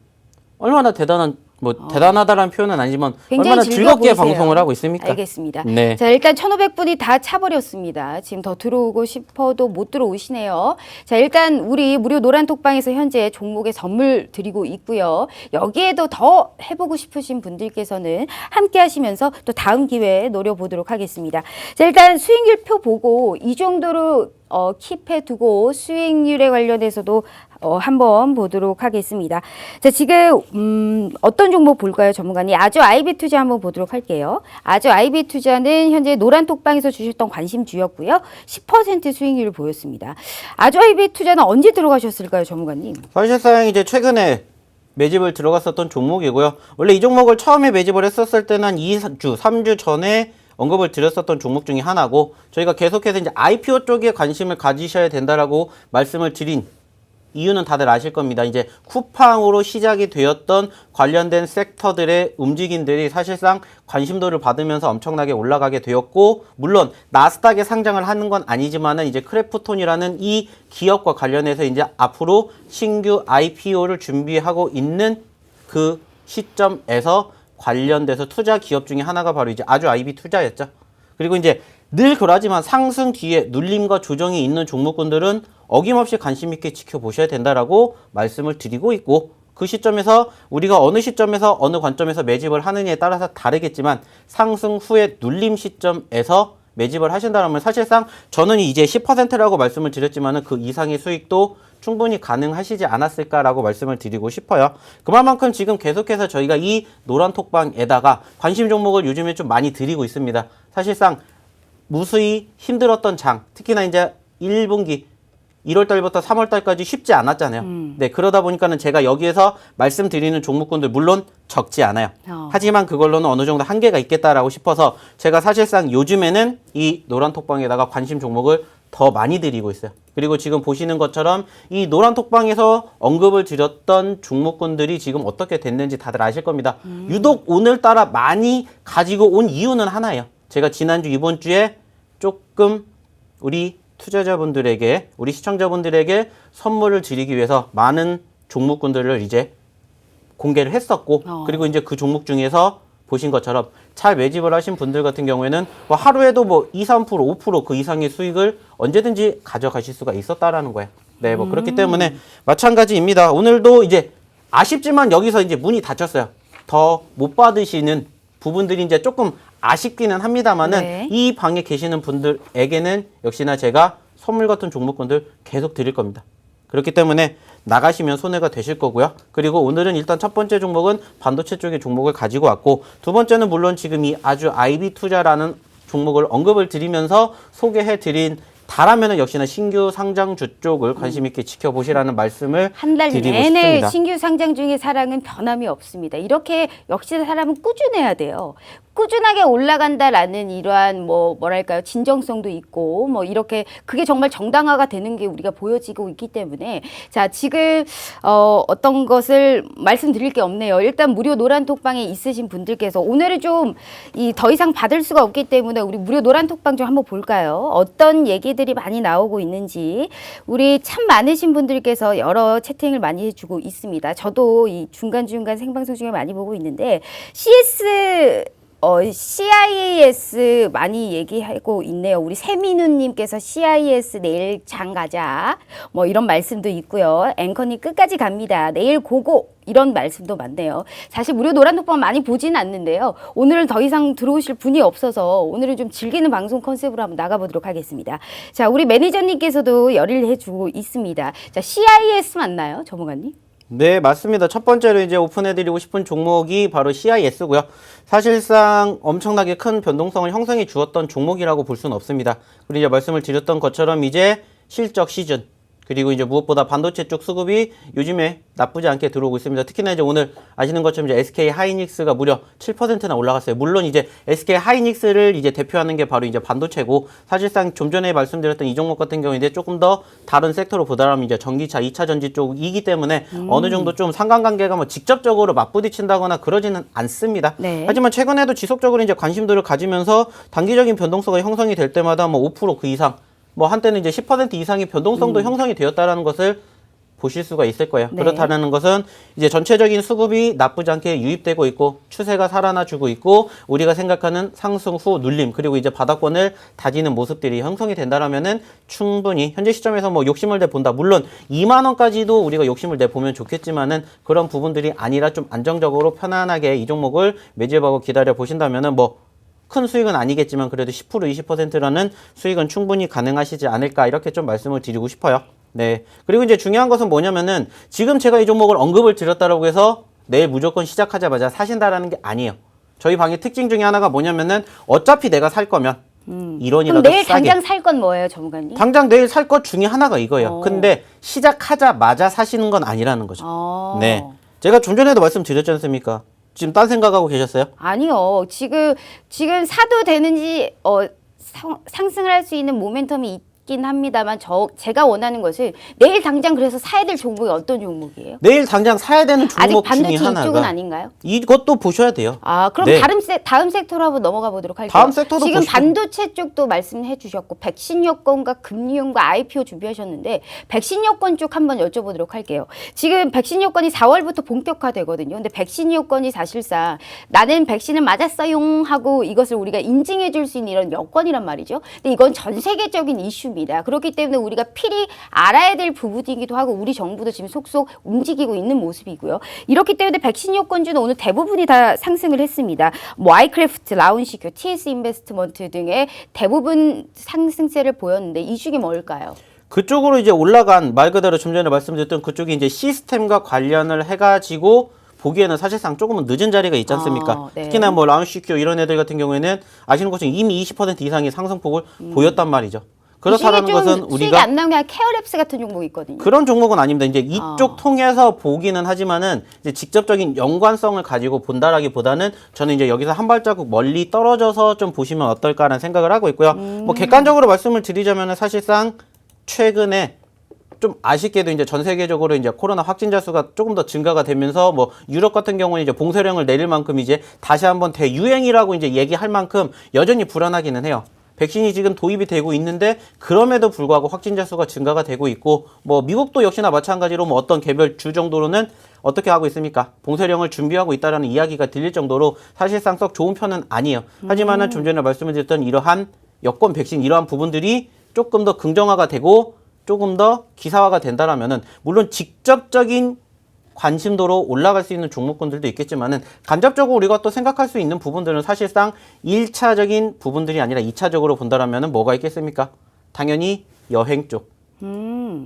얼마나 대단하다라는 표현은 아니지만 굉장히 얼마나 즐겨 즐겁게 보이세요. 방송을 하고 있습니까? 알겠습니다. 네. 자, 일단 1,500분이 다 차버렸습니다. 지금 더 들어오고 싶어도 못 들어오시네요. 자, 일단 우리 무료 노란톡방에서 현재 종목에 선물 드리고 있고요. 여기에도 더 해보고 싶으신 분들께서는 함께 하시면서 또 다음 기회에 노려보도록 하겠습니다. 자, 일단 수익률 표 보고 이 정도로 킵해 두고 수익률에 관련해서도 한번 보도록 하겠습니다. 자, 지금 어떤 종목 볼까요, 전문가님? 아주 아이비 투자 한번 보도록 할게요. 아주 아이비 투자는 현재 노란톡방에서 주셨던 관심주였고요. 10% 수익률을 보였습니다. 아주 아이비 투자는 언제 들어가셨을까요, 전문가님? 사실상 이제 최근에 매집을 들어갔었던 종목이고요. 원래 이 종목을 처음에 매집을 했었을 때는 한 2주, 3주 전에 언급을 드렸었던 종목 중에 하나고 저희가 계속해서 이제 IPO 쪽에 관심을 가지셔야 된다라고 말씀을 드린 이유는 다들 아실 겁니다. 이제 쿠팡으로 시작이 되었던 관련된 섹터들의 움직임들이 사실상 관심도를 받으면서 엄청나게 올라가게 되었고, 물론 나스닥에 상장을 하는 건 아니지만은 이제 크래프톤이라는 이 기업과 관련해서 이제 앞으로 신규 IPO를 준비하고 있는 그 시점에서 관련돼서 투자 기업 중에 하나가 바로 이제 아주 아이비 투자였죠. 그리고 이제 늘 그러하지만 상승 뒤에 눌림과 조정이 있는 종목군들은 어김없이 관심 있게 지켜보셔야 된다라고 말씀을 드리고 있고, 그 시점에서 우리가 어느 시점에서 어느 관점에서 매집을 하느냐에 따라서 다르겠지만 상승 후에 눌림 시점에서 매집을 하신다면 사실상 저는 이제 10%라고 말씀을 드렸지만은 그 이상의 수익도 충분히 가능하시지 않았을까라고 말씀을 드리고 싶어요. 그만큼 지금 계속해서 저희가 이 노란 톡방에다가 관심 종목을 요즘에 좀 많이 드리고 있습니다. 사실상 무수히 힘들었던 장, 특히나 이제 1분기 1월달부터 3월달까지 쉽지 않았잖아요. 네, 그러다 보니까는 제가 여기에서 말씀드리는 종목군들 물론 적지 않아요. 하지만 그걸로는 어느 정도 한계가 있겠다라고 싶어서 제가 사실상 요즘에는 이 노란 톡방에다가 관심 종목을 더 많이 드리고 있어요. 그리고 지금 보시는 것처럼 이 노란 톡방에서 언급을 드렸던 종목군들이 지금 어떻게 됐는지 다들 아실 겁니다. 유독 오늘따라 많이 가지고 온 이유는 하나예요. 제가 지난주 이번 주에 조금 우리 투자자분들에게, 우리 시청자분들에게 선물을 드리기 위해서 많은 종목군들을 이제 공개를 했었고, 그리고 이제 그 종목 중에서 보신 것처럼 잘 매집을 하신 분들 같은 경우에는 뭐 하루에도 뭐 2, 3%, 5% 그 이상의 수익을 언제든지 가져가실 수가 있었다라는 거예요. 네, 뭐 그렇기 때문에 마찬가지입니다. 오늘도 이제 아쉽지만 여기서 이제 문이 닫혔어요. 더 못 받으시는 부분들이 이제 조금 아쉽기는 합니다만은 네. 이 방에 계시는 분들에게는 역시나 제가 선물 같은 종목군들 계속 드릴 겁니다. 그렇기 때문에 나가시면 손해가 되실 거고요. 그리고 오늘은 일단 첫 번째 종목은 반도체 쪽의 종목을 가지고 왔고, 두 번째는 물론 지금 이 아주 아이비 투자라는 종목을 언급을 드리면서 소개해 드린 다라면은 역시나 신규 상장주 쪽을 관심 있게 지켜보시라는 말씀을 한 달 드리고 내내 싶습니다. 신규 상장 중의 사랑은 변함이 없습니다. 이렇게 역시 사람은 꾸준해야 돼요. 꾸준하게 올라간다라는 이러한 뭐랄까요, 진정성도 있고 이렇게 그게 정말 정당화가 되는 게 우리가 보여지고 있기 때문에 자, 지금 어떤 것을 말씀드릴 게 없네요. 일단 무료 노란톡방에 있으신 분들께서 오늘은 좀 더 이상 받을 수가 없기 때문에 우리 무료 노란톡방 좀 한번 볼까요? 어떤 얘기들이 많이 나오고 있는지. 우리 참 많으신 분들께서 여러 채팅을 많이 해주고 있습니다. 저도 이 중간중간 생방송 중에 많이 보고 있는데 CIS 많이 얘기하고 있네요. 우리 세민우님께서 CIS 내일 장 가자. 이런 말씀도 있고요. 앵커님 끝까지 갑니다. 내일 고고. 이런 말씀도 많네요. 사실 무료 노란톡방 많이 보지는 않는데요. 오늘은 더 이상 들어오실 분이 없어서 오늘은 좀 즐기는 방송 컨셉으로 한번 나가보도록 하겠습니다. 자, 우리 매니저님께서도 열의를 해주고 있습니다. 자, CIS 맞나요? 전문가님? 네, 맞습니다. 첫 번째로 이제 오픈해드리고 싶은 종목이 바로 CIS고요. 사실상 엄청나게 큰 변동성을 형성해 주었던 종목이라고 볼 수는 없습니다. 그리고 이제 말씀을 드렸던 것처럼 이제 실적 시즌, 그리고 이제 무엇보다 반도체 쪽 수급이 요즘에 나쁘지 않게 들어오고 있습니다. 특히나 이제 오늘 아시는 것처럼 이제 SK 하이닉스가 무려 7%나 올라갔어요. 물론 이제 SK 하이닉스를 이제 대표하는 게 바로 이제 반도체고, 사실상 좀 전에 말씀드렸던 이 종목 같은 경우에 이제 조금 더 다른 섹터로 보다라면 이제 전기차, 2차 전지 쪽이기 때문에 어느 정도 좀 상관관계가 뭐 직접적으로 맞부딪힌다거나 그러지는 않습니다. 네. 하지만 최근에도 지속적으로 이제 관심도를 가지면서 단기적인 변동성이 형성이 될 때마다 뭐 5% 그 이상, 뭐 한때는 이제 10% 이상의 변동성도 형성이 되었다라는 것을 보실 수가 있을 거예요. 네. 그렇다는 것은 이제 전체적인 수급이 나쁘지 않게 유입되고 있고 추세가 살아나주고 있고 우리가 생각하는 상승 후 눌림, 그리고 이제 바닥권을 다지는 모습들이 형성이 된다라면은 충분히 현재 시점에서 뭐 욕심을 내 본다. 물론 2만 원까지도 우리가 욕심을 내 보면 좋겠지만은 그런 부분들이 아니라 좀 안정적으로 편안하게 이 종목을 매집하고 기다려 보신다면은 뭐 큰 수익은 아니겠지만 그래도 10% 20%라는 수익은 충분히 가능하시지 않을까, 이렇게 좀 말씀을 드리고 싶어요. 네. 그리고 이제 중요한 것은 뭐냐면은 지금 제가 이 종목을 언급을 드렸다라고 해서 내일 무조건 시작하자마자 사신다라는 게 아니에요. 저희 방의 특징 중에 하나가 뭐냐면은 어차피 내가 살 거면 1원이라도 그럼 내일 싸게. 당장 살 건 뭐예요, 전문가님? 당장 내일 살 것 중에 하나가 이거예요. 근데 시작하자마자 사시는 건 아니라는 거죠. 네. 제가 좀 전에도 말씀드렸지 않습니까? 지금 딴 생각하고 계셨어요? 아니요. 지금 사도 되는지 상승을 할 수 있는 모멘텀이 있긴 합니다만 제가 원하는 것은 내일 당장 그래서 사야 될 종목이 어떤 종목이에요? 내일 당장 사야 되는 아직 종목 중에 반도체 이쪽은 하나가 아닌가요? 이것도 보셔야 돼요. 아, 그럼 네. 다음 섹터로 한번 넘어가 보도록 할게요. 다음 섹터도 지금 보시죠. 반도체 쪽도 말씀해 주셨고 백신 여건과 금리 연과 IPO 준비하셨는데 백신 여건 쪽 한번 여쭤보도록 할게요. 지금 백신 여건이 4월부터 본격화되거든요. 근데 백신 여건이 사실상 나는 백신을 맞았어요 하고 이것을 우리가 인증해 줄 수 있는 이런 여건이란 말이죠. 근데 이건 전 세계적인 이슈입니다. 그렇기 때문에 우리가 필히 알아야 될 부분이기도 하고 우리 정부도 지금 속속 움직이고 있는 모습이고요. 이렇기 때문에 백신 여건주는 오늘 대부분이 다 상승을 했습니다. 뭐 아이크래프트, 라운시큐, TS 인베스트먼트 등의 대부분 상승세를 보였는데 이 중에 뭘까요? 그쪽으로 이제 올라간, 말 그대로 좀 전에 말씀드렸던 그쪽이 이제 시스템과 관련을 해가지고 보기에는 사실상 조금은 늦은 자리가 있지 않습니까? 네. 특히나 뭐 라운시큐 이런 애들 같은 경우에는 아시는 것처럼 이미 20% 이상의 상승폭을 보였단 말이죠. 그렇다는 것은 수익이 우리가 안 나온 게 아니라 케어랩스 같은 종목이 있거든요. 그런 종목은 아닙니다. 이제 이쪽 통해서 보기는 하지만은 이제 직접적인 연관성을 가지고 본다라기보다는 저는 이제 여기서 한 발자국 멀리 떨어져서 좀 보시면 어떨까라는 생각을 하고 있고요. 뭐 객관적으로 말씀을 드리자면은 사실상 최근에 좀 아쉽게도 이제 전 세계적으로 이제 코로나 확진자 수가 조금 더 증가가 되면서 뭐 유럽 같은 경우는 이제 봉쇄령을 내릴 만큼 이제 다시 한번 대유행이라고 이제 얘기할 만큼 여전히 불안하기는 해요. 백신이 지금 도입이 되고 있는데 그럼에도 불구하고 확진자 수가 증가가 되고 있고, 뭐 미국도 역시나 마찬가지로 뭐 어떤 개별 주 정도로는 어떻게 하고 있습니까? 봉쇄령을 준비하고 있다라는 이야기가 들릴 정도로 사실상 썩 좋은 편은 아니에요. 하지만은 좀 전에 말씀을 드렸던 이러한 여권 백신 이러한 부분들이 조금 더 긍정화가 되고 조금 더 기사화가 된다라면은 물론 직접적인 관심도로 올라갈 수 있는 종목군들도 있겠지만은 간접적으로 우리가 또 생각할 수 있는 부분들은 사실상 1차적인 부분들이 아니라 2차적으로 본다라면은 뭐가 있겠습니까? 당연히 여행 쪽.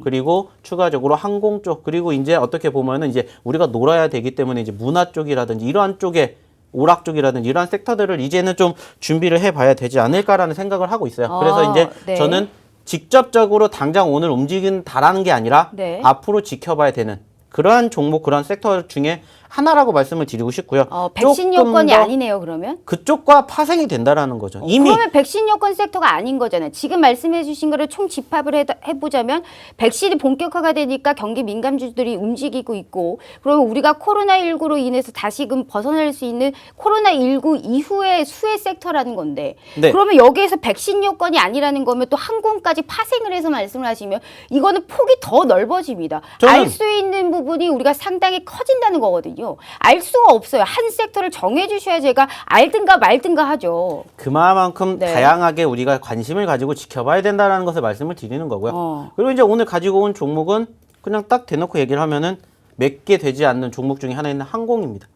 그리고 추가적으로 항공 쪽. 그리고 이제 어떻게 보면은 이제 우리가 놀아야 되기 때문에 이제 문화 쪽이라든지 이러한 쪽에 오락 쪽이라든지 이러한 섹터들을 이제는 좀 준비를 해봐야 되지 않을까라는 생각을 하고 있어요. 그래서 이제 네. 저는 직접적으로 당장 오늘 움직인다라는 게 아니라 네. 앞으로 지켜봐야 되는 그러한 종목, 그러한 섹터 중에 하나라고 말씀을 드리고 싶고요. 백신 조금 여건이 더 아니네요, 그러면? 그쪽과 파생이 된다라는 거죠. 이미 그러면 백신 여건 섹터가 아닌 거잖아요. 지금 말씀해 주신 거를 총 집합을 해보자면 백신이 본격화가 되니까 경기 민감주들이 움직이고 있고 그러면 우리가 코로나19로 인해서 다시금 벗어날 수 있는 코로나19 이후의 수혜 섹터라는 건데 네. 그러면 여기에서 백신 여건이 아니라는 거면 또 항공까지 파생을 해서 말씀을 하시면 이거는 폭이 더 넓어집니다. 저는- 알 수 있는 부분이 우리가 상당히 커진다는 거거든요. 알 수가 없어요. 한 섹터를 정해 주셔야 제가 알든가 말든가 하죠. 그만큼 네. 다양하게 우리가 관심을 가지고 지켜봐야 된다는 것을 말씀을 드리는 거고요. 그리고 이제 오늘 가지고 온 종목은 그냥 딱 대놓고 얘기를 하면은 몇 개 되지 않는 종목 중에 하나인 항공입니다.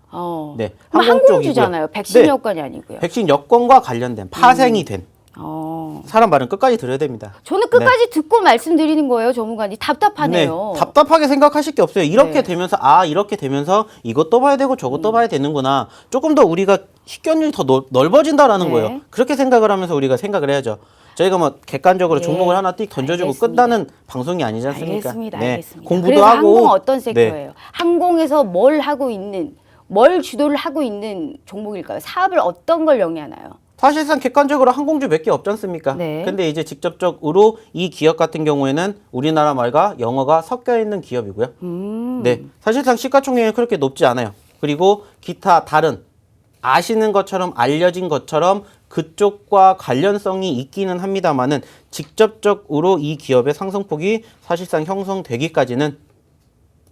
네, 그럼 항공 항공주잖아요. 쪽이고요. 백신 네. 여건이 아니고요. 백신 여건과 관련된 파생이 된 사람 말은 끝까지 들어야 됩니다. 저는 끝까지 듣고 말씀드리는 거예요, 전문가님. 답답하네요. 답답하게 생각하실 게 없어요. 이렇게 네. 되면서 이렇게 되면서 이것도 봐야 되고 저것도 봐야 되는구나. 조금 더 우리가 식견이 더 넓어진다라는 네. 거예요. 그렇게 생각을 하면서 우리가 생각을 해야죠. 저희가 뭐 객관적으로 네. 종목을 하나 띡 던져주고 알겠습니다. 끝나는 방송이 아니지 않습니까? 알겠습니다. 네. 알겠습니다. 공부도 그래서 하고. 항공 어떤 네. 섹터예요? 항공에서 뭘 하고 있는, 뭘 주도를 하고 있는 종목일까요? 사업을 어떤 걸 영위하나요? 사실상 객관적으로 항공주 몇 개 없지 않습니까? 네. 근데 이제 직접적으로 이 기업 같은 경우에는 우리나라 말과 영어가 섞여 있는 기업이고요. 네. 사실상 시가총액이 그렇게 높지 않아요. 그리고 기타 다른 아시는 것처럼 알려진 것처럼 그쪽과 관련성이 있기는 합니다만은 직접적으로 이 기업의 상승폭이 사실상 형성되기까지는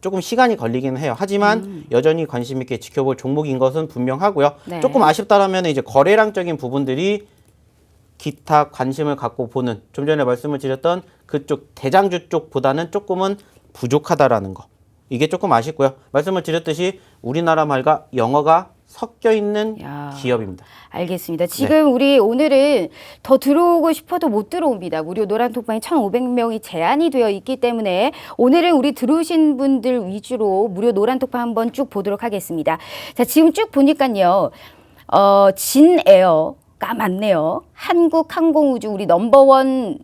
조금 시간이 걸리기는 해요. 하지만 여전히 관심 있게 지켜볼 종목인 것은 분명하고요. 네. 조금 아쉽다라면 이제 거래량적인 부분들이 기타 관심을 갖고 보는 좀 전에 말씀을 드렸던 그쪽 대장주 쪽보다는 조금은 부족하다라는 거. 이게 조금 아쉽고요. 말씀을 드렸듯이 우리나라 말과 영어가 섞여 있는 야. 기업입니다. 알겠습니다. 지금 우리 오늘은 더 들어오고 싶어도 못 들어옵니다. 무료 노란톡방이 1,500명이 제한이 되어 있기 때문에 오늘은 우리 들어오신 분들 위주로 무료 노란톡방 한번 쭉 보도록 하겠습니다. 자, 지금 쭉 보니까요. 진에어가 맞네요. 한국항공우주 우리 넘버원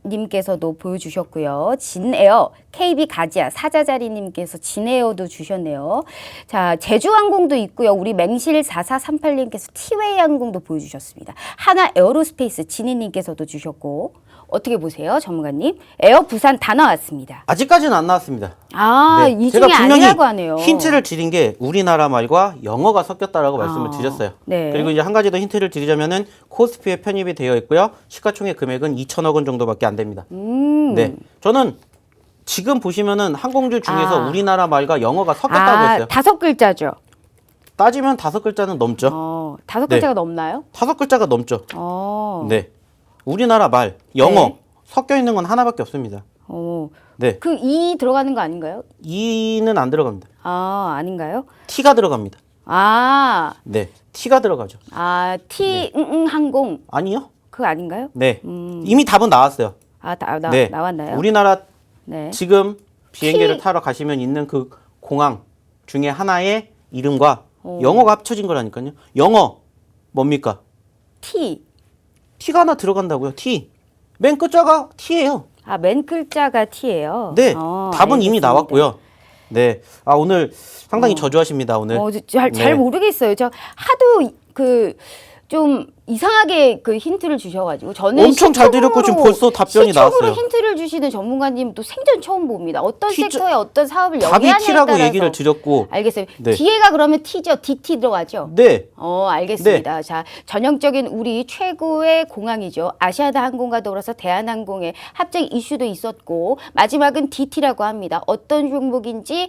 님께서도 보여주셨고요. 진에어, KB가지아, 사자자리님께서 진에어도 주셨네요. 자, 제주항공도 있고요. 우리 맹실 4438님께서 티웨이 항공도 보여주셨습니다. 하나 에어로스페이스 진희님께서도 주셨고 어떻게 보세요, 전문가님? 에어 부산 다 나왔습니다. 아직까지는 안 나왔습니다. 이 제가 중에 분명히 아니라고 하네요. 힌트를 드린 게 우리나라 말과 영어가 섞였다라고 말씀을 드렸어요. 네. 그리고 이제 한 가지 더 힌트를 드리자면은 코스피에 편입이 되어 있고요. 시가총액 금액은 2천억 원 정도밖에 안 됩니다. 네, 저는 지금 보시면은 항공주 중에서 우리나라 말과 영어가 섞였다고 했어요. 5글자죠. 따지면 5글자는 넘죠. 5글자가 넘나요? 5글자가 넘죠. 어. 네, 우리나라 말, 영어 네. 섞여 있는 건 하나밖에 없습니다. 네, 그 이 들어가는 거 아닌가요? 이는 안 들어갑니다. 아닌가요? T가 들어갑니다. 네, T가 들어가죠. T 항공 아니요? 그거 아닌가요? 네, 이미 답은 나왔어요. 네, 나왔나요? 우리나라 네. 지금 비행기를 타러 가시면 있는 그 공항 중에 하나의 이름과 영어가 합쳐진 거라니까요. 영어 뭡니까? T. T가 하나 들어간다고요. T. 맨 끝자가 T예요. 맨 글자가 T예요. 네, 답은 이미 알겠습니다. 나왔고요. 네, 오늘 상당히 저조하십니다. 오늘. 잘 네. 모르겠어요. 저 하도 좀 이상하게 그 힌트를 주셔가지고 저는 엄청 잘 드렸고 지금 벌써 답변이 시청으로 나왔어요. 힌트를 주시는 전문가님 또 생전 처음 봅니다. 어떤 T자- 섹터에 어떤 사업을 답이 영위하냐에 T라고 따라서 얘기를 드렸고. 알겠어요. 네. 뒤에가 그러면 T죠. DT 들어가죠. 네, 알겠습니다. 자, 전형적인 우리 최고의 공항이죠. 아시아나 항공과 더불어서 대한항공의 합작 이슈도 있었고 마지막은 DT라고 합니다. 어떤 종목인지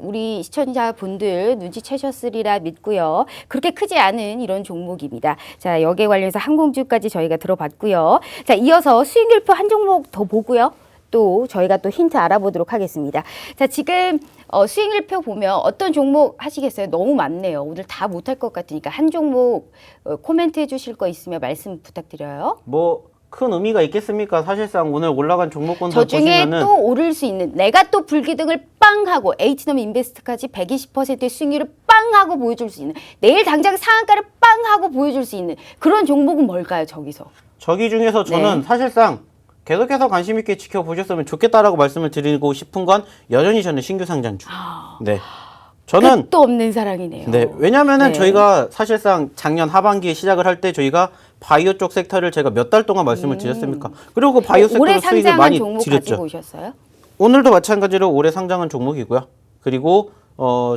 우리 시청자분들 눈치채셨으리라 믿고요. 그렇게 크지 않은 이런 종목입니다. 자, 여기에 관련해서 항공주까지 저희가 들어봤고요. 자, 이어서 수익률표 한 종목 더 보고요. 또 저희가 또 힌트 알아보도록 하겠습니다. 자, 지금 수익률표 보면 어떤 종목 하시겠어요? 너무 많네요. 오늘 다 못할 것 같으니까 한 종목 코멘트 해주실 거 있으면 말씀 부탁드려요. 뭐 큰 의미가 있겠습니까? 사실상 오늘 올라간 종목군들 저 중에 보시면은 또 오를 수 있는 내가 또 불기둥을 빵 하고 H넘 인베스트까지 120%의 수익률을 빵 하고 보여줄 수 있는 내일 당장 상한가를 빵 하고 보여줄 수 있는 그런 종목은 뭘까요? 저기서. 저기 중에서 저는 네. 사실상 계속해서 관심 있게 지켜보셨으면 좋겠다라고 말씀을 드리고 싶은 건 여전히 저는 신규 상장주. 네. 저는 끝도 없는 사랑이네요. 네, 왜냐면은 네. 저희가 사실상 작년 하반기에 시작을 할 때 저희가 바이오 쪽 섹터를 제가 몇 달 동안 말씀을 드렸습니까? 그리고 그 바이오 올해 섹터로 수익을 상장한 많이 종목 드렸죠. 가지고 오셨어요? 오늘도 마찬가지로 올해 상장한 종목이고요. 그리고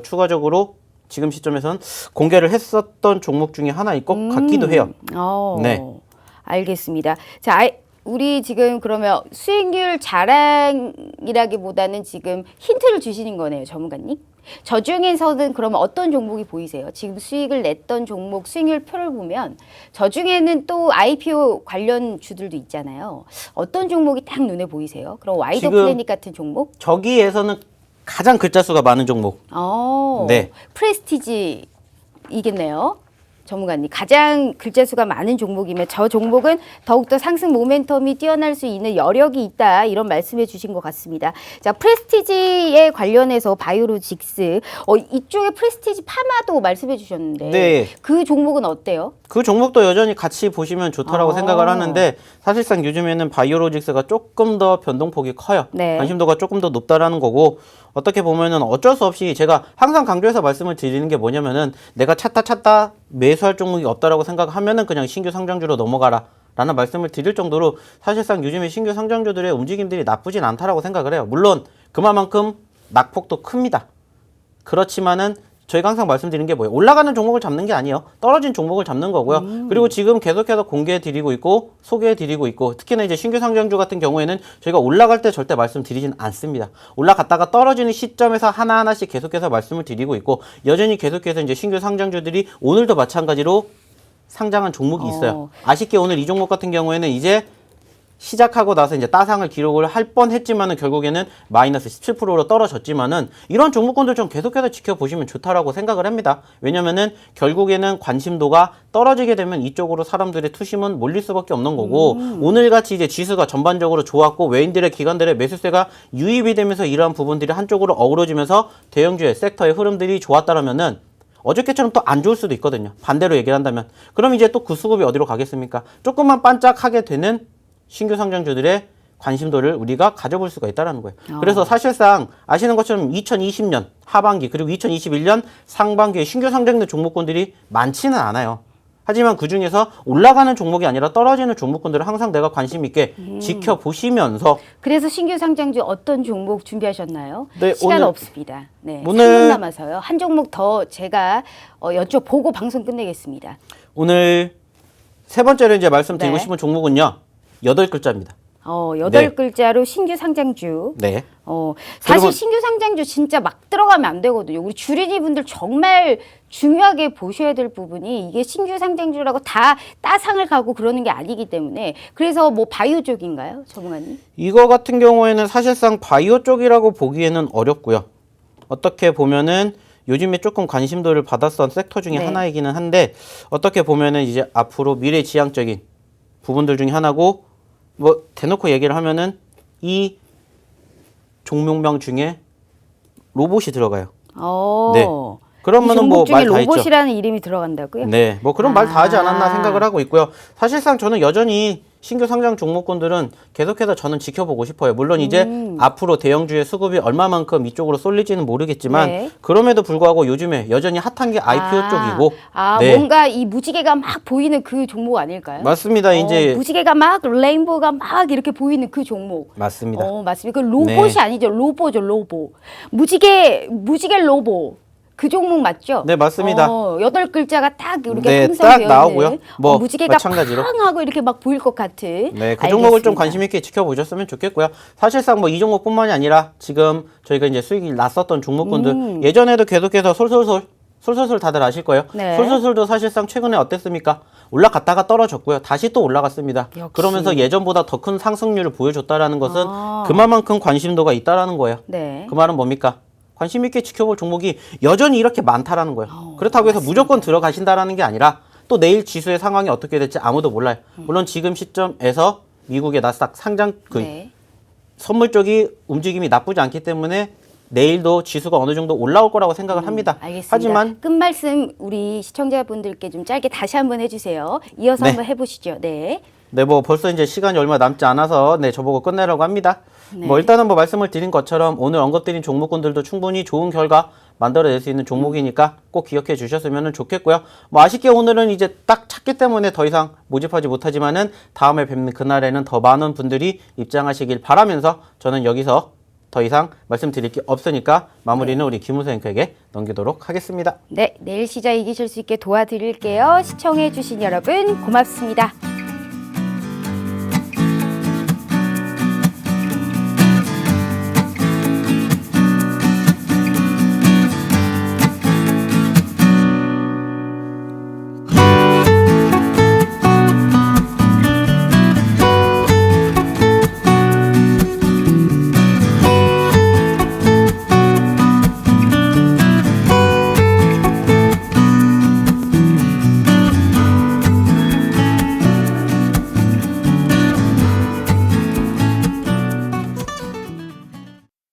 추가적으로 지금 시점에서는 공개를 했었던 종목 중에 하나일 것 같기도 해요. 네. 알겠습니다. 자, 우리 지금 그러면 수익률 자랑이라기보다는 지금 힌트를 주시는 거네요, 전문가님. 저 중에서는 그러면 어떤 종목이 보이세요? 지금 수익을 냈던 종목 수익률 표를 보면 저 중에는 또 IPO 관련 주들도 있잖아요. 어떤 종목이 딱 눈에 보이세요? 그럼 와이더 지금 플래닛 같은 종목? 저기에서는 가장 글자 수가 많은 종목. 네. 프레스티지이겠네요. 전문가님, 가장 글자 수가 많은 종목이면 저 종목은 더욱더 상승 모멘텀이 뛰어날 수 있는 여력이 있다, 이런 말씀해 주신 것 같습니다. 자, 프레스티지에 관련해서 바이오로직스, 이쪽에 프레스티지 파마도 말씀해 주셨는데 네. 그 종목은 어때요? 그 종목도 여전히 같이 보시면 좋다라고 생각을 하는데 사실상 요즘에는 바이오로직스가 조금 더 변동폭이 커요. 네. 관심도가 조금 더 높다라는 거고 어떻게 보면은 어쩔 수 없이 제가 항상 강조해서 말씀을 드리는 게 뭐냐면은 내가 찾다 매수할 종목이 없다라고 생각하면은 그냥 신규 상장주로 넘어가라 라는 말씀을 드릴 정도로 사실상 요즘에 신규 상장주들의 움직임들이 나쁘진 않다라고 생각을 해요. 물론 그만큼 낙폭도 큽니다. 그렇지만은 저희가 항상 말씀드리는 게 뭐예요? 올라가는 종목을 잡는 게 아니에요. 떨어진 종목을 잡는 거고요. 그리고 지금 계속해서 공개해드리고 있고 소개해드리고 있고 특히나 이제 신규 상장주 같은 경우에는 저희가 올라갈 때 절대 말씀드리진 않습니다. 올라갔다가 떨어지는 시점에서 하나하나씩 계속해서 말씀을 드리고 있고 여전히 계속해서 이제 신규 상장주들이 오늘도 마찬가지로 상장한 종목이 있어요. 아쉽게 오늘 이 종목 같은 경우에는 이제 시작하고 나서 이제 따상을 기록을 할 뻔했지만은 결국에는 마이너스 17%로 떨어졌지만은 이런 종목군들 좀 계속해서 지켜보시면 좋다라고 생각을 합니다. 왜냐면은 결국에는 관심도가 떨어지게 되면 이쪽으로 사람들의 투심은 몰릴 수밖에 없는 거고 오늘같이 이제 지수가 전반적으로 좋았고 외인들의 기관들의 매수세가 유입이 되면서 이러한 부분들이 한쪽으로 어우러지면서 대형주의 섹터의 흐름들이 좋았다라면은 어저께처럼 또 안 좋을 수도 있거든요. 반대로 얘기를 한다면. 그럼 이제 또 그 수급이 어디로 가겠습니까? 조금만 반짝하게 되는 신규 상장주들의 관심도를 우리가 가져볼 수가 있다는 거예요. 그래서 사실상 아시는 것처럼 2020년 하반기 그리고 2021년 상반기에 신규 상장된 종목군들이 많지는 않아요. 하지만 그중에서 올라가는 종목이 아니라 떨어지는 종목군들을 항상 내가 관심 있게 지켜보시면서 그래서 신규 상장주 어떤 종목 준비하셨나요? 네, 시간 오늘- 없습니다. 네, 오늘- 3분 남아서요. 한 종목 더 제가 여쭤보고 방송 끝내겠습니다. 오늘 세 번째로 이제 말씀드리고 네. 싶은 종목은요. 8글자입니다. 8글자로 신규 상장주. 네. 사실 그리고- 신규 상장주 진짜 막 들어가면 안 되거든요. 우리 주린이 분들 정말 중요하게 보셔야 될 부분이 이게 신규 상장주라고 다 따상을 가고 그러는 게 아니기 때문에 그래서 뭐 바이오 쪽인가요, 전문가님? 이거 같은 경우에는 사실상 바이오 쪽이라고 보기에는 어렵고요. 어떻게 보면은 요즘에 조금 관심도를 받았던 섹터 중에 네. 하나이기는 한데 어떻게 보면은 이제 앞으로 미래지향적인 부분들 중에 하나고 뭐 대놓고 얘기를 하면은 이 종목명 중에 로봇이 들어가요. 네. 이 그러면은 종목 뭐 중에 말 다 했죠. 로봇이라는 이름이 들어간다고요? 네, 뭐 그런 말 다 하지 않았나 생각을 하고 있고요. 사실상 저는 여전히 신규 상장 종목군들은 계속해서 저는 지켜보고 싶어요. 물론 이제 앞으로 대형주의 수급이 얼마만큼 이쪽으로 쏠릴지는 모르겠지만 네. 그럼에도 불구하고 요즘에 여전히 핫한 게 IPO 쪽이고 네. 뭔가 이 무지개가 막 보이는 그 종목 아닐까요? 맞습니다. 이제 무지개가 막 레인보우가 막 이렇게 보이는 그 종목. 맞습니다. 맞습니다. 그 로봇이 네. 아니죠. 로보죠, 로보. 무지개 로보. 그 종목 맞죠? 네, 맞습니다. 8글자가 딱 이렇게 네, 형성되어 딱 있는 나오고요. 뭐 무지개가 마찬가지로. 팡 하고 이렇게 막 보일 것 같은. 네, 그 종목을 좀 알겠습니다. 관심 있게 지켜보셨으면 좋겠고요. 사실상 뭐 이 종목뿐만이 아니라 지금 저희가 이제 수익이 났었던 종목군들 예전에도 계속해서 솔솔솔 다들 아실 거예요. 네. 솔솔솔도 사실상 최근에 어땠습니까? 올라갔다가 떨어졌고요. 다시 또 올라갔습니다. 역시. 그러면서 예전보다 더 큰 상승률을 보여줬다라는 것은 그만큼 관심도가 있다라는 거예요. 네. 그 말은 뭡니까? 관심 있게 지켜볼 종목이 여전히 이렇게 많다라는 거예요. 그렇다고 해서 무조건 들어가신다라는 게 아니라 또 내일 지수의 상황이 어떻게 될지 아무도 몰라요. 물론 지금 시점에서 미국의 나스닥 상장 네. 선물 쪽이 움직임이 나쁘지 않기 때문에 내일도 지수가 어느 정도 올라올 거라고 생각을 합니다. 알겠습니다. 하지만 끝말씀 우리 시청자분들께 좀 짧게 다시 한번 해주세요. 이어서 네. 한번 해보시죠. 네. 네, 뭐 벌써 이제 시간이 얼마 남지 않아서 네, 저보고 끝내라고 합니다. 네. 뭐 일단은 뭐 말씀을 드린 것처럼 오늘 언급드린 종목군들도 충분히 좋은 결과 만들어낼 수 있는 종목이니까 꼭 기억해 주셨으면 좋겠고요. 뭐 아쉽게 오늘은 이제 딱 찾기 때문에 더 이상 모집하지 못하지만은 다음에 뵙는 그날에는 더 많은 분들이 입장하시길 바라면서 저는 여기서 더 이상 말씀드릴 게 없으니까 마무리는 우리 김우수 앵커에게 넘기도록 하겠습니다. 네, 내일 시장 이기실 수 있게 도와드릴게요. 시청해주신 여러분 고맙습니다.